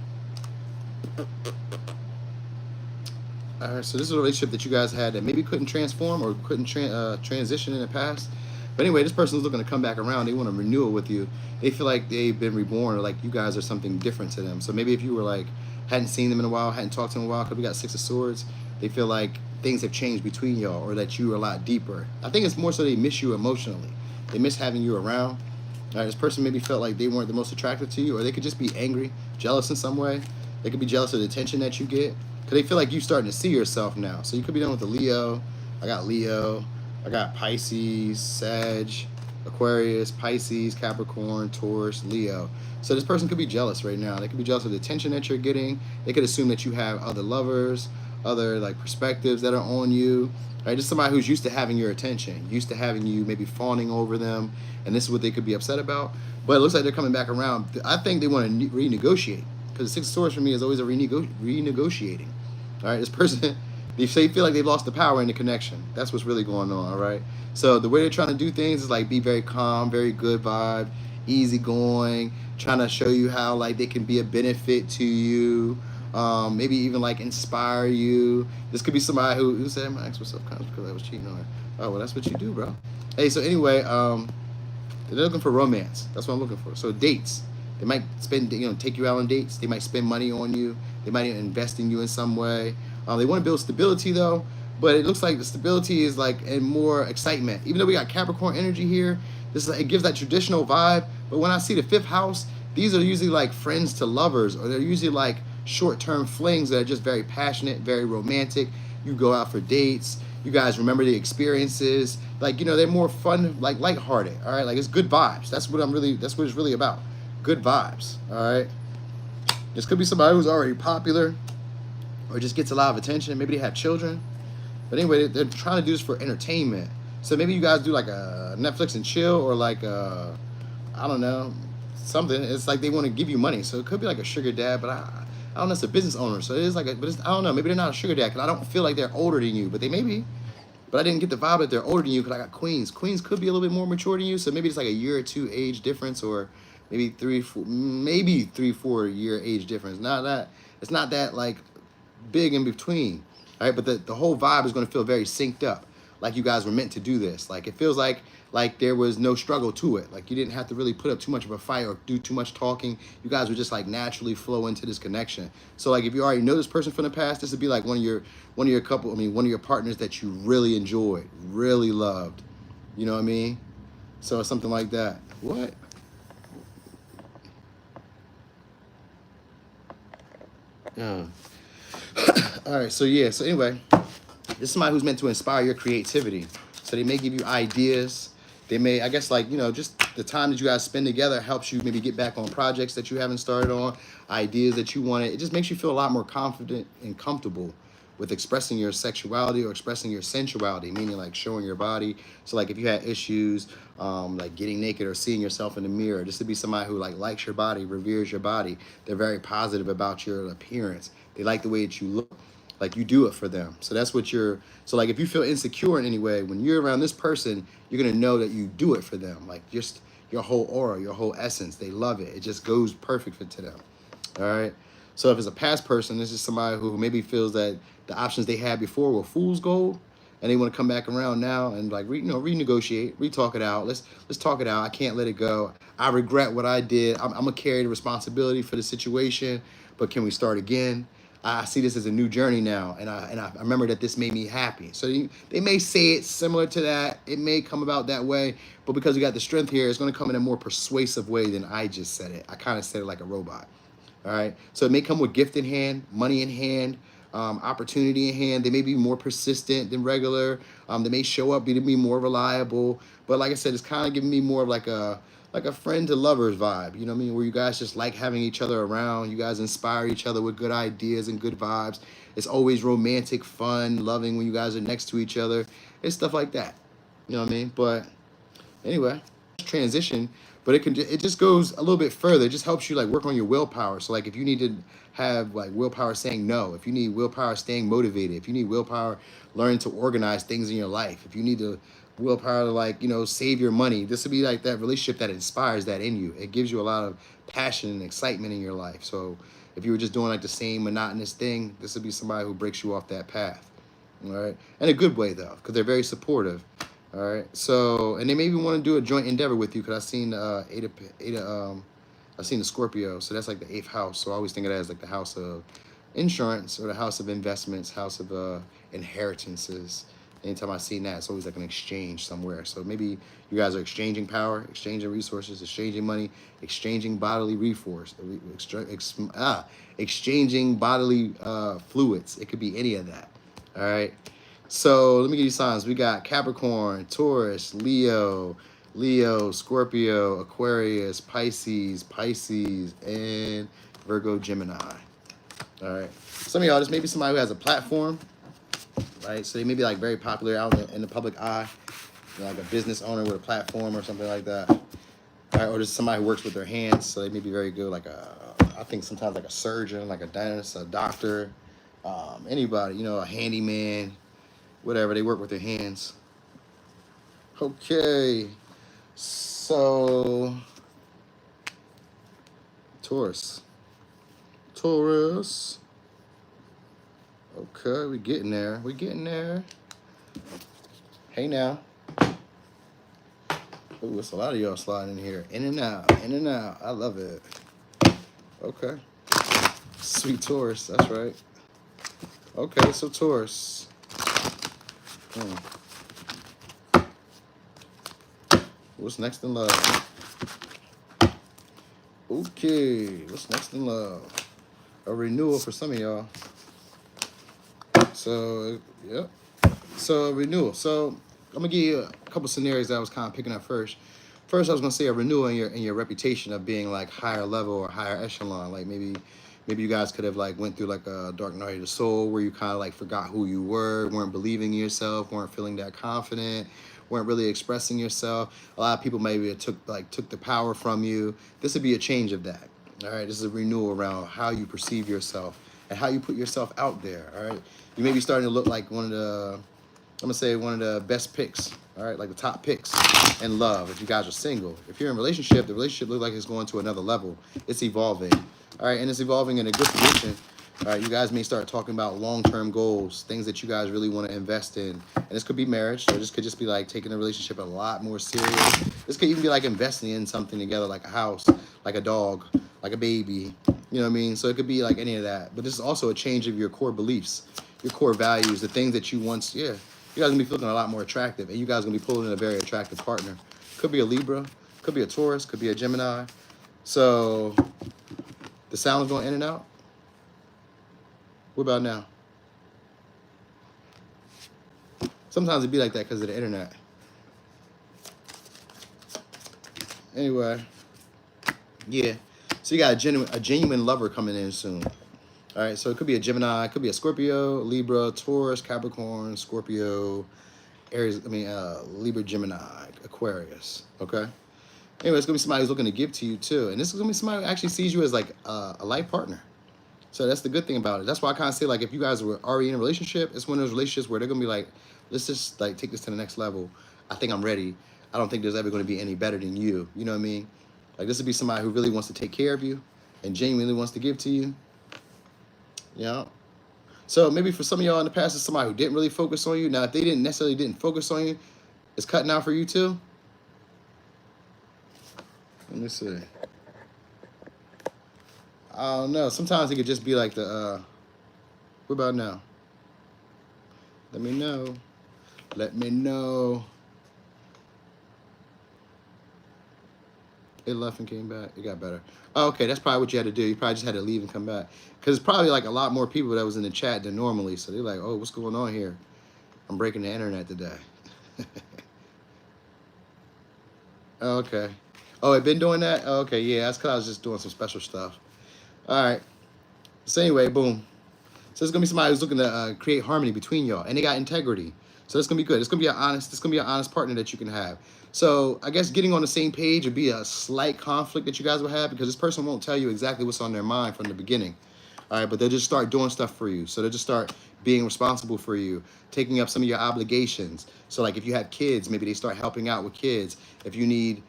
All right, so this is a relationship that you guys had that maybe couldn't transform or couldn't transition in the past. But anyway, this person's looking to come back around. They want to renew it with you. They feel like they've been reborn or like you guys are something different to them. So maybe if you were like, hadn't seen them in a while, hadn't talked to them in a while, because we got Six of Swords, they feel like things have changed between y'all or that you are a lot deeper. I think it's more so they miss you emotionally. They miss having you around. All right, this person maybe felt like they weren't the most attractive to you, or they could just be angry, jealous in some way. They could be jealous of the attention that you get. Because they feel like you're starting to see yourself now. So you could be done with the Leo. I got Leo. I got Pisces, Sag, Aquarius, Pisces, Capricorn, Taurus, Leo. So this person could be jealous right now. They could be jealous of the attention that you're getting. They could assume that you have other lovers, other like perspectives that are on you. Right? Just somebody who's used to having your attention, used to having you maybe fawning over them. And this is what they could be upset about. But it looks like they're coming back around. I think they want to renegotiate. Because the Six of Swords for me is always a renegotiating. All right, this person, they feel like they've lost the power in the connection. That's what's really going on, all right? So the way they're trying to do things is like be very calm, very good vibe, easygoing, trying to show you how like they can be a benefit to you, maybe even like inspire you. This could be somebody who said, my ex was self-conscious because I was cheating on her. Oh, well, that's what you do, bro. Hey, so anyway, they're looking for romance. That's what I'm looking for. So dates. They might spend, take you out on dates. They might spend money on you. They might invest in you in some way. They want to build stability though, but it looks like the stability is like in more excitement. Even though we got Capricorn energy here, this is like, it gives that traditional vibe. But when I see the fifth house, these are usually like friends to lovers, or they're usually like short-term flings that are just very passionate, very romantic. You go out for dates. You guys remember the experiences. Like, they're more fun, like lighthearted. All right, like it's good vibes. That's what it's really about. Good vibes, all right? This could be somebody who's already popular or just gets a lot of attention. Maybe they have children. But anyway, they're trying to do this for entertainment. So maybe you guys do like a Netflix and chill or like a, I don't know, something. It's like they want to give you money. So it could be like a sugar dad, but I don't know, it's a business owner. So it is like, I don't know, maybe they're not a sugar dad because I don't feel like they're older than you, but they may be. But I didn't get the vibe that they're older than you because I got queens. Queens could be a little bit more mature than you. So maybe it's like a year or two age difference, or maybe 3-4 year age difference. It's not that like big in between. All right, but the whole vibe is going to feel very synced up, like you guys were meant to do this. Like it feels like there was no struggle to it. Like you didn't have to really put up too much of a fight or do too much talking. You guys would just like naturally flow into this connection. So like if you already know this person from the past, this would be like one of your partners that you really enjoyed, really loved. You know what I mean? So something like that. What? Yeah. All right, so yeah, so anyway, this is somebody who's meant to inspire your creativity. So they may give you ideas. They may, I guess, like, just the time that you guys spend together helps you maybe get back on projects that you haven't started on, ideas that you wanted. It just makes you feel a lot more confident and comfortable with expressing your sexuality or expressing your sensuality, meaning like showing your body. So like if you had issues like getting naked or seeing yourself in the mirror, just to be somebody who like likes your body, reveres your body. They're very positive about your appearance. They like the way that you look, like you do it for them. So that's what so like if you feel insecure in any way, when you're around this person, you're gonna know that you do it for them. Like just your whole aura, your whole essence, they love it. It just goes perfect to them, all right? So if it's a past person, this is somebody who maybe feels that the options they had before were fool's gold, and they want to come back around now and like renegotiate, re-talk it out. Let's talk it out. I can't let it go. I regret what I did. I'm gonna carry the responsibility for the situation, but can we start again? I see this as a new journey now, and I remember that this made me happy. So they may say it similar to that. It may come about that way, but because we got the strength here, it's going to come in a more persuasive way than I just said it. I kind of said it like a robot. All right, so it may come with gift in hand, money in hand, opportunity in hand. They may be more persistent than regular. They may show up, be more reliable. But like I said, it's kind of giving me more of like a friend to lovers vibe. You know what I mean? Where you guys just like having each other around. You guys inspire each other with good ideas and good vibes. It's always romantic, fun, loving when you guys are next to each other. It's stuff like that. You know what I mean? But anyway, transition, but it just goes a little bit further. It just helps you like work on your willpower. So like if you need to have like willpower saying no, if you need willpower staying motivated, if you need willpower learning to organize things in your life, if you need to willpower to like, you know, save your money, this would be like that relationship that inspires that in you. It gives you a lot of passion and excitement in your life. So if you were just doing like the same monotonous thing, this would be somebody who breaks you off that path. All right, in a good way though, because they're very supportive. All right, so and they maybe want to do a joint endeavor with you, because I've seen I've seen the Scorpio, so that's like the 8th house. So I always think of it as like the house of insurance or the house of investments, house of inheritances. Anytime I see that, it's always like an exchange somewhere. So maybe you guys are exchanging power, exchanging resources, exchanging money, exchanging bodily exchanging bodily fluids. It could be any of that. All right. So let me give you signs. We got Capricorn, Taurus, Leo, Scorpio, Aquarius, Pisces, and Virgo, Gemini. All right. Some of y'all, this may be somebody who has a platform, right? So they may be like very popular out in the public eye, like a business owner with a platform or something like that. All right. Or just somebody who works with their hands, so they may be very good, like I think sometimes like a surgeon, like a dentist, a doctor, anybody, you know, a handyman, whatever. They work with their hands. Okay. So, Taurus. Okay, we're getting there. Hey now. Ooh, it's a lot of y'all sliding in here. In and out. I love it. Okay. Sweet Taurus, that's right. Okay, so Taurus. What's next in love? Okay, what's next in love? A renewal for some of y'all. So, yep. So, renewal. So, I'm going to give you a couple scenarios that I was kind of picking up first. First, I was going to say a renewal in your reputation of being like higher level or higher echelon. Like maybe you guys could have like went through like a dark night of the soul where you kind of like forgot who you were, weren't believing in yourself, weren't feeling that confident, weren't really expressing yourself. A lot of people maybe took the power from you. This would be a change of that. All right, this is a renewal around how you perceive yourself and how you put yourself out there. All right, you may be starting to look like one of the best picks. All right, like the top picks in love. If you guys are single, if you're in a relationship, the relationship looks like it's going to another level. It's evolving. All right, and it's evolving in a good position. All right, you guys may start talking about long-term goals, things that you guys really want to invest in. And this could be marriage, or this could just be like taking the relationship a lot more serious. This could even be like investing in something together, like a house, like a dog, like a baby. You know what I mean? So it could be like any of that. But this is also a change of your core beliefs, your core values, the things that you once, you guys are going to be feeling a lot more attractive. And you guys are going to be pulling in a very attractive partner. Could be a Libra, could be a Taurus, could be a Gemini. So the sound is going in and out. What about now? Sometimes it'd be like that because of the internet. Anyway, yeah. So you got a genuine lover coming in soon. All right, so it could be a Gemini, it could be a Scorpio, Libra, Taurus, Capricorn, Scorpio, Aries. Libra, Gemini, Aquarius. Okay. Anyway, it's gonna be somebody who's looking to give to you too, and this is gonna be somebody who actually sees you as like a life partner. So that's the good thing about it. That's why I kind of say, like, if you guys were already in a relationship, it's one of those relationships where they're going to be like, let's just, like, take this to the next level. I think I'm ready. I don't think there's ever going to be any better than you. You know what I mean? Like, this would be somebody who really wants to take care of you and genuinely wants to give to you. You know? So maybe for some of y'all in the past, it's somebody who didn't really focus on you. Now, if they didn't focus on you, it's cutting out for you too. Let me see. I don't know. Sometimes it could just be like the, what about now? Let me know. It left and came back. It got better. Oh, okay, that's probably what you had to do. You probably just had to leave and come back. Because it's probably like a lot more people that was in the chat than normally. So they're like, oh, what's going on here? I'm breaking the internet today. Okay. Oh, it been doing that? Oh, okay, yeah, that's because I was just doing some special stuff. All right. So anyway, boom. So it's gonna be somebody who's looking to create harmony between y'all, and they got integrity. So it's gonna be good. It's gonna be an honest partner that you can have. So I guess getting on the same page would be a slight conflict that you guys will have because this person won't tell you exactly what's on their mind from the beginning. All right, but they'll just start doing stuff for you. So they'll just start being responsible for you, taking up some of your obligations. So like if you have kids, maybe they start helping out with kids. If you need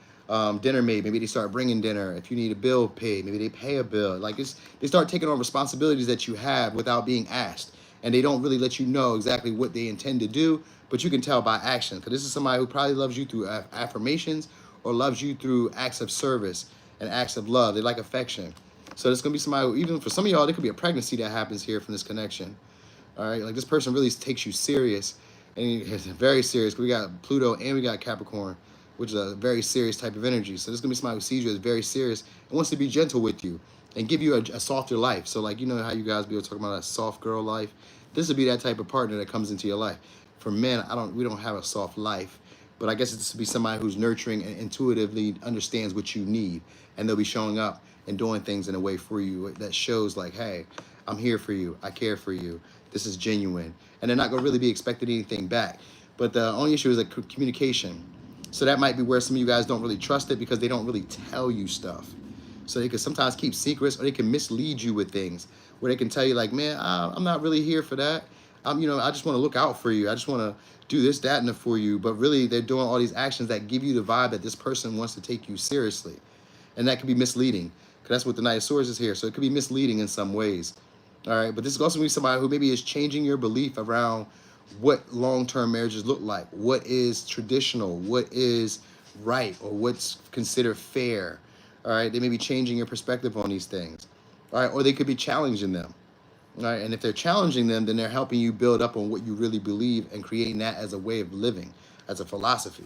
dinner made, maybe they start bringing dinner. If you need a bill paid, maybe they pay a bill. Like they start taking on responsibilities that you have without being asked. And they don't really let you know exactly what they intend to do, but you can tell by action. Because this is somebody who probably loves you through affirmations or loves you through acts of service and acts of love. They like affection. So it's going to be somebody who, even for some of y'all, there could be a pregnancy that happens here from this connection. All right, like this person really takes you serious, and it's very serious. We got Pluto and we got Capricorn, which is a very serious type of energy. So this is gonna be somebody who sees you as very serious and wants to be gentle with you and give you a softer life. So like, you know how you guys be talking about a soft girl life? This would be that type of partner that comes into your life. For men, we don't have a soft life, but I guess it's to be somebody who's nurturing and intuitively understands what you need, and they'll be showing up and doing things in a way for you that shows like, hey, I'm here for you, I care for you, this is genuine. And they're not gonna really be expecting anything back. But the only issue is like communication. So that might be where some of you guys don't really trust it because they don't really tell you stuff. So they can sometimes keep secrets, or they can mislead you with things where they can tell you like, man, I'm not really here for that. I just want to look out for you. I just want to do this, that, and for you. But really, they're doing all these actions that give you the vibe that this person wants to take you seriously. And that can be misleading because that's what the Knight of Swords is here. So it could be misleading in some ways. All right, but this is also going to be somebody who maybe is changing your belief around what long-term marriages look like, what is traditional, what is right, or what's considered fair. All right, they may be changing your perspective on these things. All right, or they could be challenging them. All right, and if they're challenging them, then they're helping you build up on what you really believe and creating that as a way of living, as a philosophy.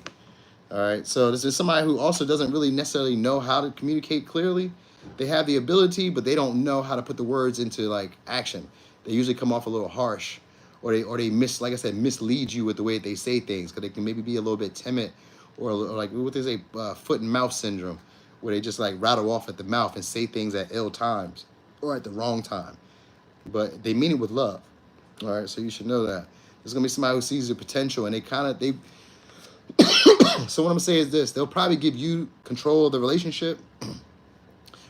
All right, so this is somebody who also doesn't really necessarily know how to communicate clearly. They have the ability, but they don't know how to put the words into like action. They usually come off a little harsh, or they mislead you with the way they say things, because they can maybe be a little bit timid, or like what they say, foot and mouth syndrome, where they just like rattle off at the mouth and say things at ill times or at the wrong time. But they mean it with love. All right, so you should know that. There's gonna be somebody who sees your potential, and they so what I'm gonna say is this: they'll probably give you control of the relationship,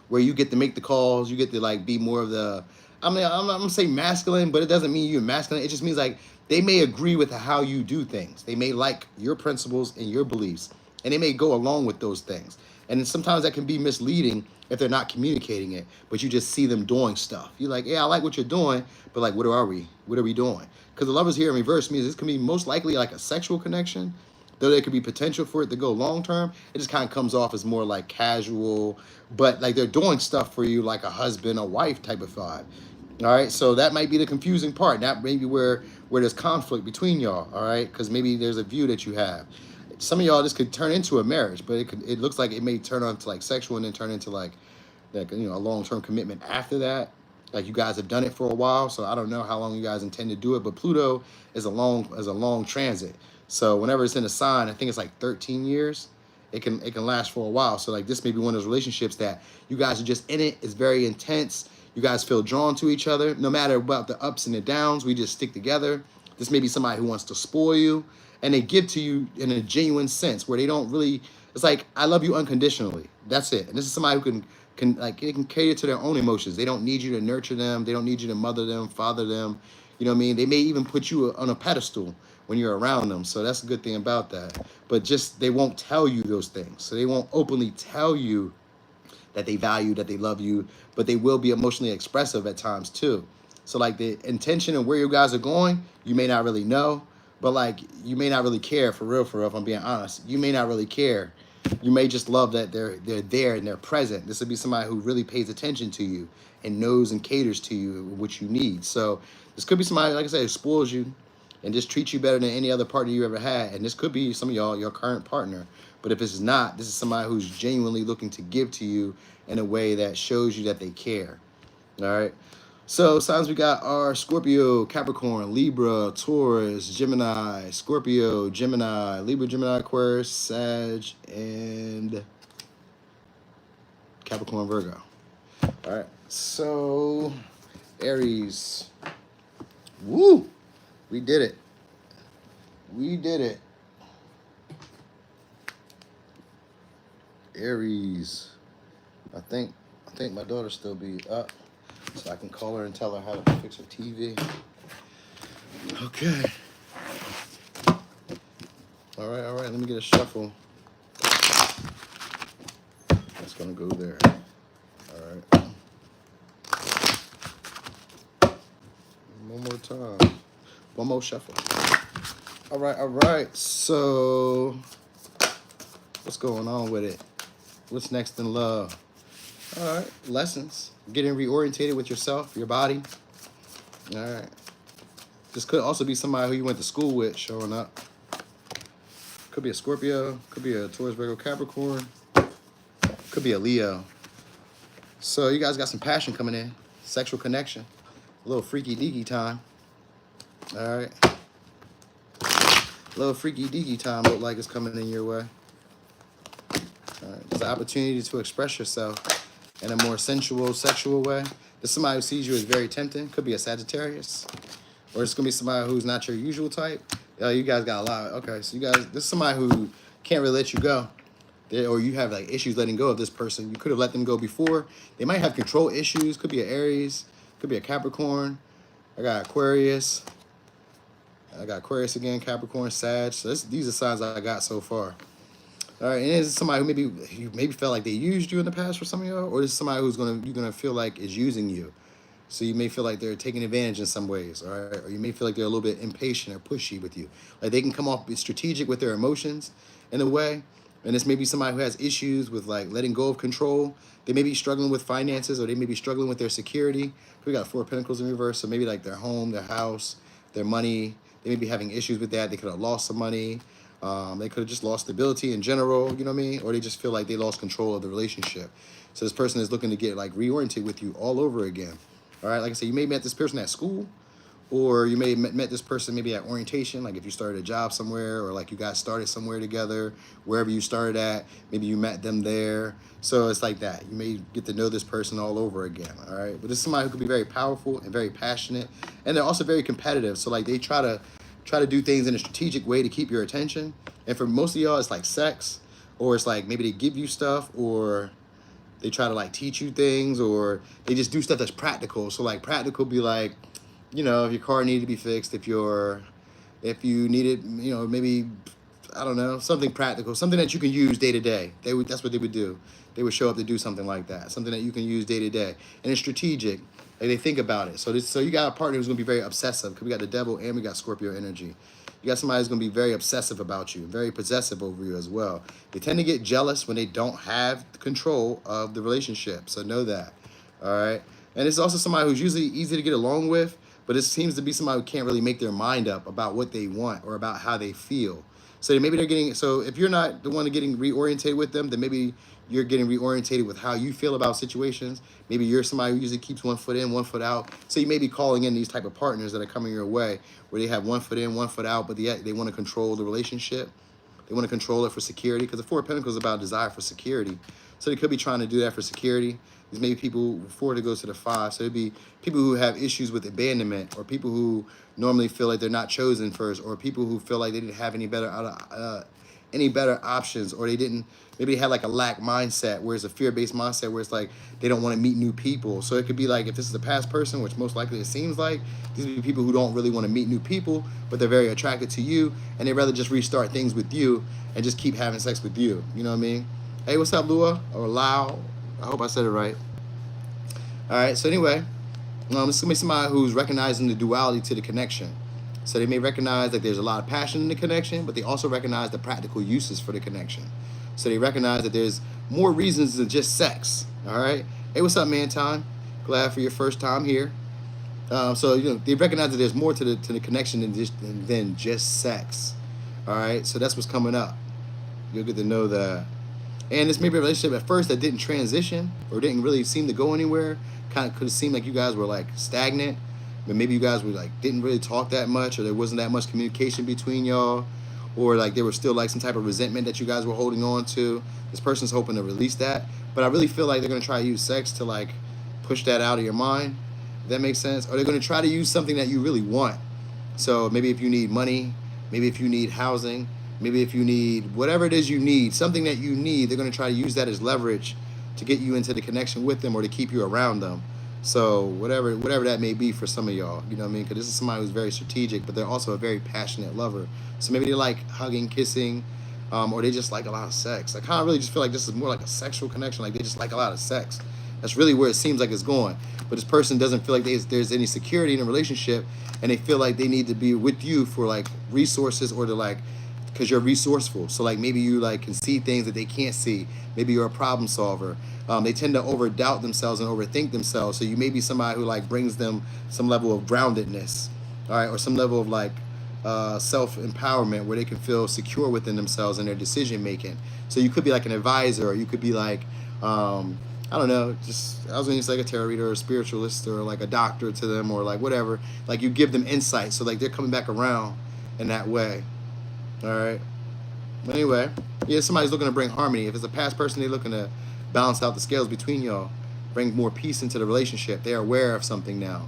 where you get to make the calls, you get to like be more of the, I'm not gonna say masculine, but it doesn't mean you're masculine. It just means like they may agree with how you do things. They may like your principles and your beliefs, and they may go along with those things. And sometimes that can be misleading if they're not communicating it, but you just see them doing stuff. You're like, yeah, I like what you're doing, but like, what are we? What are we doing? Because the Lovers here in reverse means this can be most likely like a sexual connection, though there could be potential for it to go long term. It just kind of comes off as more like casual, but like they're doing stuff for you like a husband, a wife type of vibe. All right, so that might be the confusing part. That may be where there's conflict between y'all. All right, because maybe there's a view that you have. Some of y'all, this could turn into a marriage, but it looks like it may turn on to like sexual and then turn into like a long-term commitment after that. Like you guys have done it for a while, so I don't know how long you guys intend to do it. But Pluto is a long transit. So whenever it's in a sign, I think it's like 13 years. It can last for a while. So like this may be one of those relationships that you guys are just in it. It's very intense. You guys feel drawn to each other. No matter about the ups and the downs, we just stick together. This may be somebody who wants to spoil you, and they give to you in a genuine sense where they don't really, it's like, I love you unconditionally. That's it. And this is somebody who they can cater to their own emotions. They don't need you to nurture them. They don't need you to mother them, father them. You know what I mean? They may even put you on a pedestal when you're around them. So that's a good thing about that. But just, they won't tell you those things. So they won't openly tell you that they value, that they love you, but they will be emotionally expressive at times too. So like the intention and where you guys are going, you may not really know, but like you may not really care for real, if I'm being honest. You may not really care. You may just love that they're there and they're present. This would be somebody who really pays attention to you and knows and caters to you what you need. So this could be somebody, like I said, who spoils you and just treats you better than any other partner you ever had. And this could be some of y'all, your current partner. But if it's not, this is somebody who's genuinely looking to give to you in a way that shows you that they care. All right. So signs we got are Scorpio, Capricorn, Libra, Taurus, Gemini, Scorpio, Gemini, Libra, Gemini, Aquarius, Sag, and Capricorn, Virgo. All right. So Aries. Woo! We did it. We did it. Aries. I think my daughter still be up, so I can call her and tell her how to fix her TV. Okay. All right. Let me get a shuffle. That's gonna go there. All right. One more time. One more shuffle. All right. So, what's going on with it? What's next in love? All right, lessons. Getting reorientated with yourself, your body. All right. This could also be somebody who you went to school with showing up. Could be a Scorpio. Could be a Taurus, Virgo, Capricorn. Could be a Leo. So you guys got some passion coming in. Sexual connection. A little freaky deaky time. All right. A little freaky deaky time look like it's coming in your way. All right. There's an opportunity to express yourself in a more sensual, sexual way. There's somebody who sees you as very tempting. Could be a Sagittarius. Or it's going to be somebody who's not your usual type. You guys got a lot. Okay, so you guys, this is somebody who can't really let you go. Or you have like issues letting go of this person. You could have let them go before. They might have control issues. Could be an Aries. Could be a Capricorn. I got Aquarius. I got Aquarius again, Capricorn, Sag. So these are signs I got so far. All right, and this is somebody who maybe felt like they used you in the past for some of y'all, or this is somebody who's you're gonna feel like is using you. So you may feel like they're taking advantage in some ways, all right? Or you may feel like they're a little bit impatient or pushy with you. Like they can come off strategic with their emotions in a way. And this may be somebody who has issues with like letting go of control. They may be struggling with finances, or they may be struggling with their security. We got 4 of Pentacles in reverse, so maybe like their home, their house, their money. They may be having issues with that. They could have lost some money. They could have just lost stability in general, you know what I mean? Or they just feel like they lost control of the relationship. So this person is looking to get like reoriented with you all over again. All right, like I said, you may have met this person at school, or you may have met this person maybe at orientation, like if you started a job somewhere, or like you guys started somewhere together, wherever you started at, maybe you met them there. So it's like that. You may get to know this person all over again, all right? But this is somebody who could be very powerful and very passionate, and they're also very competitive. So like they try to do things in a strategic way to keep your attention. And for most of y'all, it's like sex, or it's like maybe they give you stuff, or they try to like teach you things, or they just do stuff that's practical. So like practical be like, you know, if your car needed to be fixed, if you needed, you know, maybe, I don't know, something practical, something that you can use day to day. That's what they would do. They would show up to do something like that, something that you can use day to day. And it's strategic. Like they think about it. So you got a partner who's gonna be very obsessive, because we got the devil and we got Scorpio energy. You got somebody who's gonna be very obsessive about you, very possessive over you as well. They tend to get jealous when they don't have control of the relationship. So know that. All right. And it's also somebody who's usually easy to get along with, but it seems to be somebody who can't really make their mind up about what they want or about how they feel. So maybe they're getting, so if you're not the one getting reorientated with them, then maybe you're getting reorientated with how you feel about situations. Maybe you're somebody who usually keeps 1 foot in, 1 foot out. So you may be calling in these type of partners that are coming your way, where they have 1 foot in, 1 foot out, but they want to control the relationship. They want to control it for security, because the 4 of Pentacles is about desire for security. So they could be trying to do that for security. There's maybe people before it goes to the 5. So it'd be people who have issues with abandonment, or people who normally feel like they're not chosen first, or people who feel like they didn't have any better options, or maybe they had like a lack mindset, where it's a fear-based mindset, where it's like they don't want to meet new people. So it could be like, if this is a past person, which most likely it seems like, these would be people who don't really want to meet new people, but they're very attracted to you, and they'd rather just restart things with you and just keep having sex with you. You know what I mean? Hey, what's up, Lua? Or Lau? I hope I said it right. All right, so anyway, this is going to be somebody who's recognizing the duality to the connection. So they may recognize that there's a lot of passion in the connection, but they also recognize the practical uses for the connection. So they recognize that there's more reasons than just sex. All right. Hey, what's up, man? Time. Glad for your first time here. So they recognize that there's more to the connection than just sex. All right. So that's what's coming up. You'll get to know that. And this may be a relationship at first that didn't transition or didn't really seem to go anywhere. Kind of could have seemed like you guys were like stagnant, but maybe you guys were like didn't really talk that much, or there wasn't that much communication between y'all, or like there was still like some type of resentment that you guys were holding on to. This person's hoping to release that, but I really feel like they're gonna try to use sex to like push that out of your mind. If that makes sense. Or they're gonna try to use something that you really want. So maybe if you need money, maybe if you need housing, maybe if you need whatever it is you need, something that you need, they're going to try to use that as leverage to get you into the connection with them or to keep you around them. So whatever that may be for some of y'all, you know what I mean? Because this is somebody who's very strategic, but they're also a very passionate lover. So maybe they like hugging, kissing, or they just like a lot of sex. I kind of really just feel like this is more like a sexual connection. Like they just like a lot of sex. That's really where it seems like it's going. But this person doesn't feel like there's any security in a relationship, and they feel like they need to be with you for like resources or to like, because you're resourceful. So like maybe you like can see things that they can't see. Maybe you're a problem solver. They tend to over doubt themselves and overthink themselves. So you may be somebody who like brings them some level of groundedness, all right, or some level of like self-empowerment where they can feel secure within themselves and their decision making. So you could be like an advisor, or you could be like I don't know, just I was going to say like a tarot reader or a spiritualist or like a doctor to them, or like whatever. Like you give them insight, so like they're coming back around in that way. All right. But anyway, yeah, somebody's looking to bring harmony. If it's a past person, they're looking to balance out the scales between y'all, bring more peace into the relationship. They're aware of something now.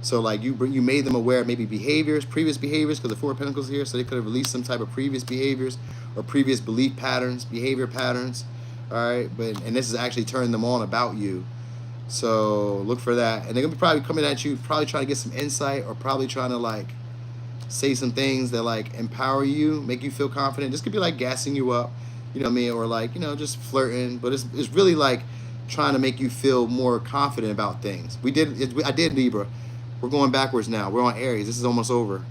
So like you made them aware of maybe previous behaviors, because the Four of Pentacles here, so they could have released some type of previous behaviors or previous belief patterns, behavior patterns. All right, and this is actually turning them on about you. So look for that. And they're gonna be probably coming at you, probably trying to get some insight, or probably trying to like say some things that like empower you, make you feel confident. This could be like gassing you up, you know what I mean, or like, you know, just flirting. But it's really like trying to make you feel more confident about things. I did Libra. We're going backwards now. We're on Aries. This is almost over.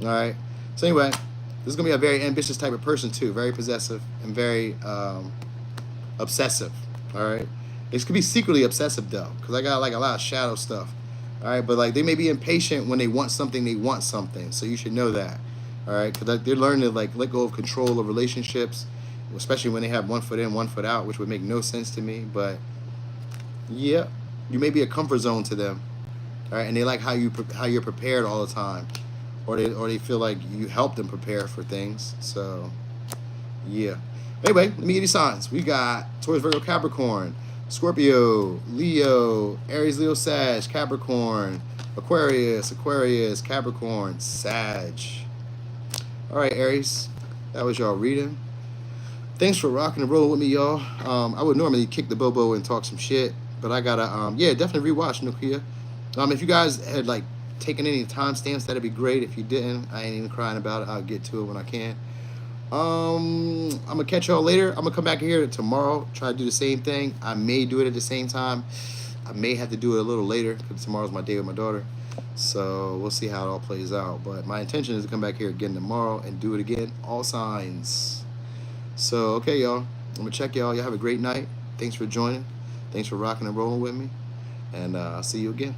All right. So anyway, this is gonna be a very ambitious type of person too, very possessive and very obsessive. All right. This could be secretly obsessive though, because I got like a lot of shadow stuff. All right, but like they may be impatient when they want something. So you should know that. All right, because they're learning to like let go of control of relationships, especially when they have one foot in, one foot out, which would make no sense to me. But yeah, you may be a comfort zone to them. All right, and they like how you're prepared all the time, or they feel like you help them prepare for things. So yeah. Anyway, let me give you signs. We got Taurus, Virgo, Capricorn, Scorpio, Leo, Aries, Leo, Sag, Capricorn, Aquarius, Capricorn, Sag. All right, Aries, that was y'all reading. Thanks for rocking and rolling with me, y'all. I would normally kick the bobo and talk some shit, but I gotta, yeah, definitely rewatch Nokia. If you guys had like taken any timestamps, that'd be great. If you didn't, I ain't even crying about it. I'll get to it when I can. I'm gonna catch y'all later. I'm gonna come back here tomorrow, try to do the same thing. I may do it at the same time. I may have to do it a little later because tomorrow's my day with my daughter. So we'll see how it all plays out. But my intention is to come back here again tomorrow and do it again. All signs. So okay, y'all. I'm gonna check y'all. Y'all have a great night. Thanks for joining. Thanks for rocking and rolling with me. And I'll see you again.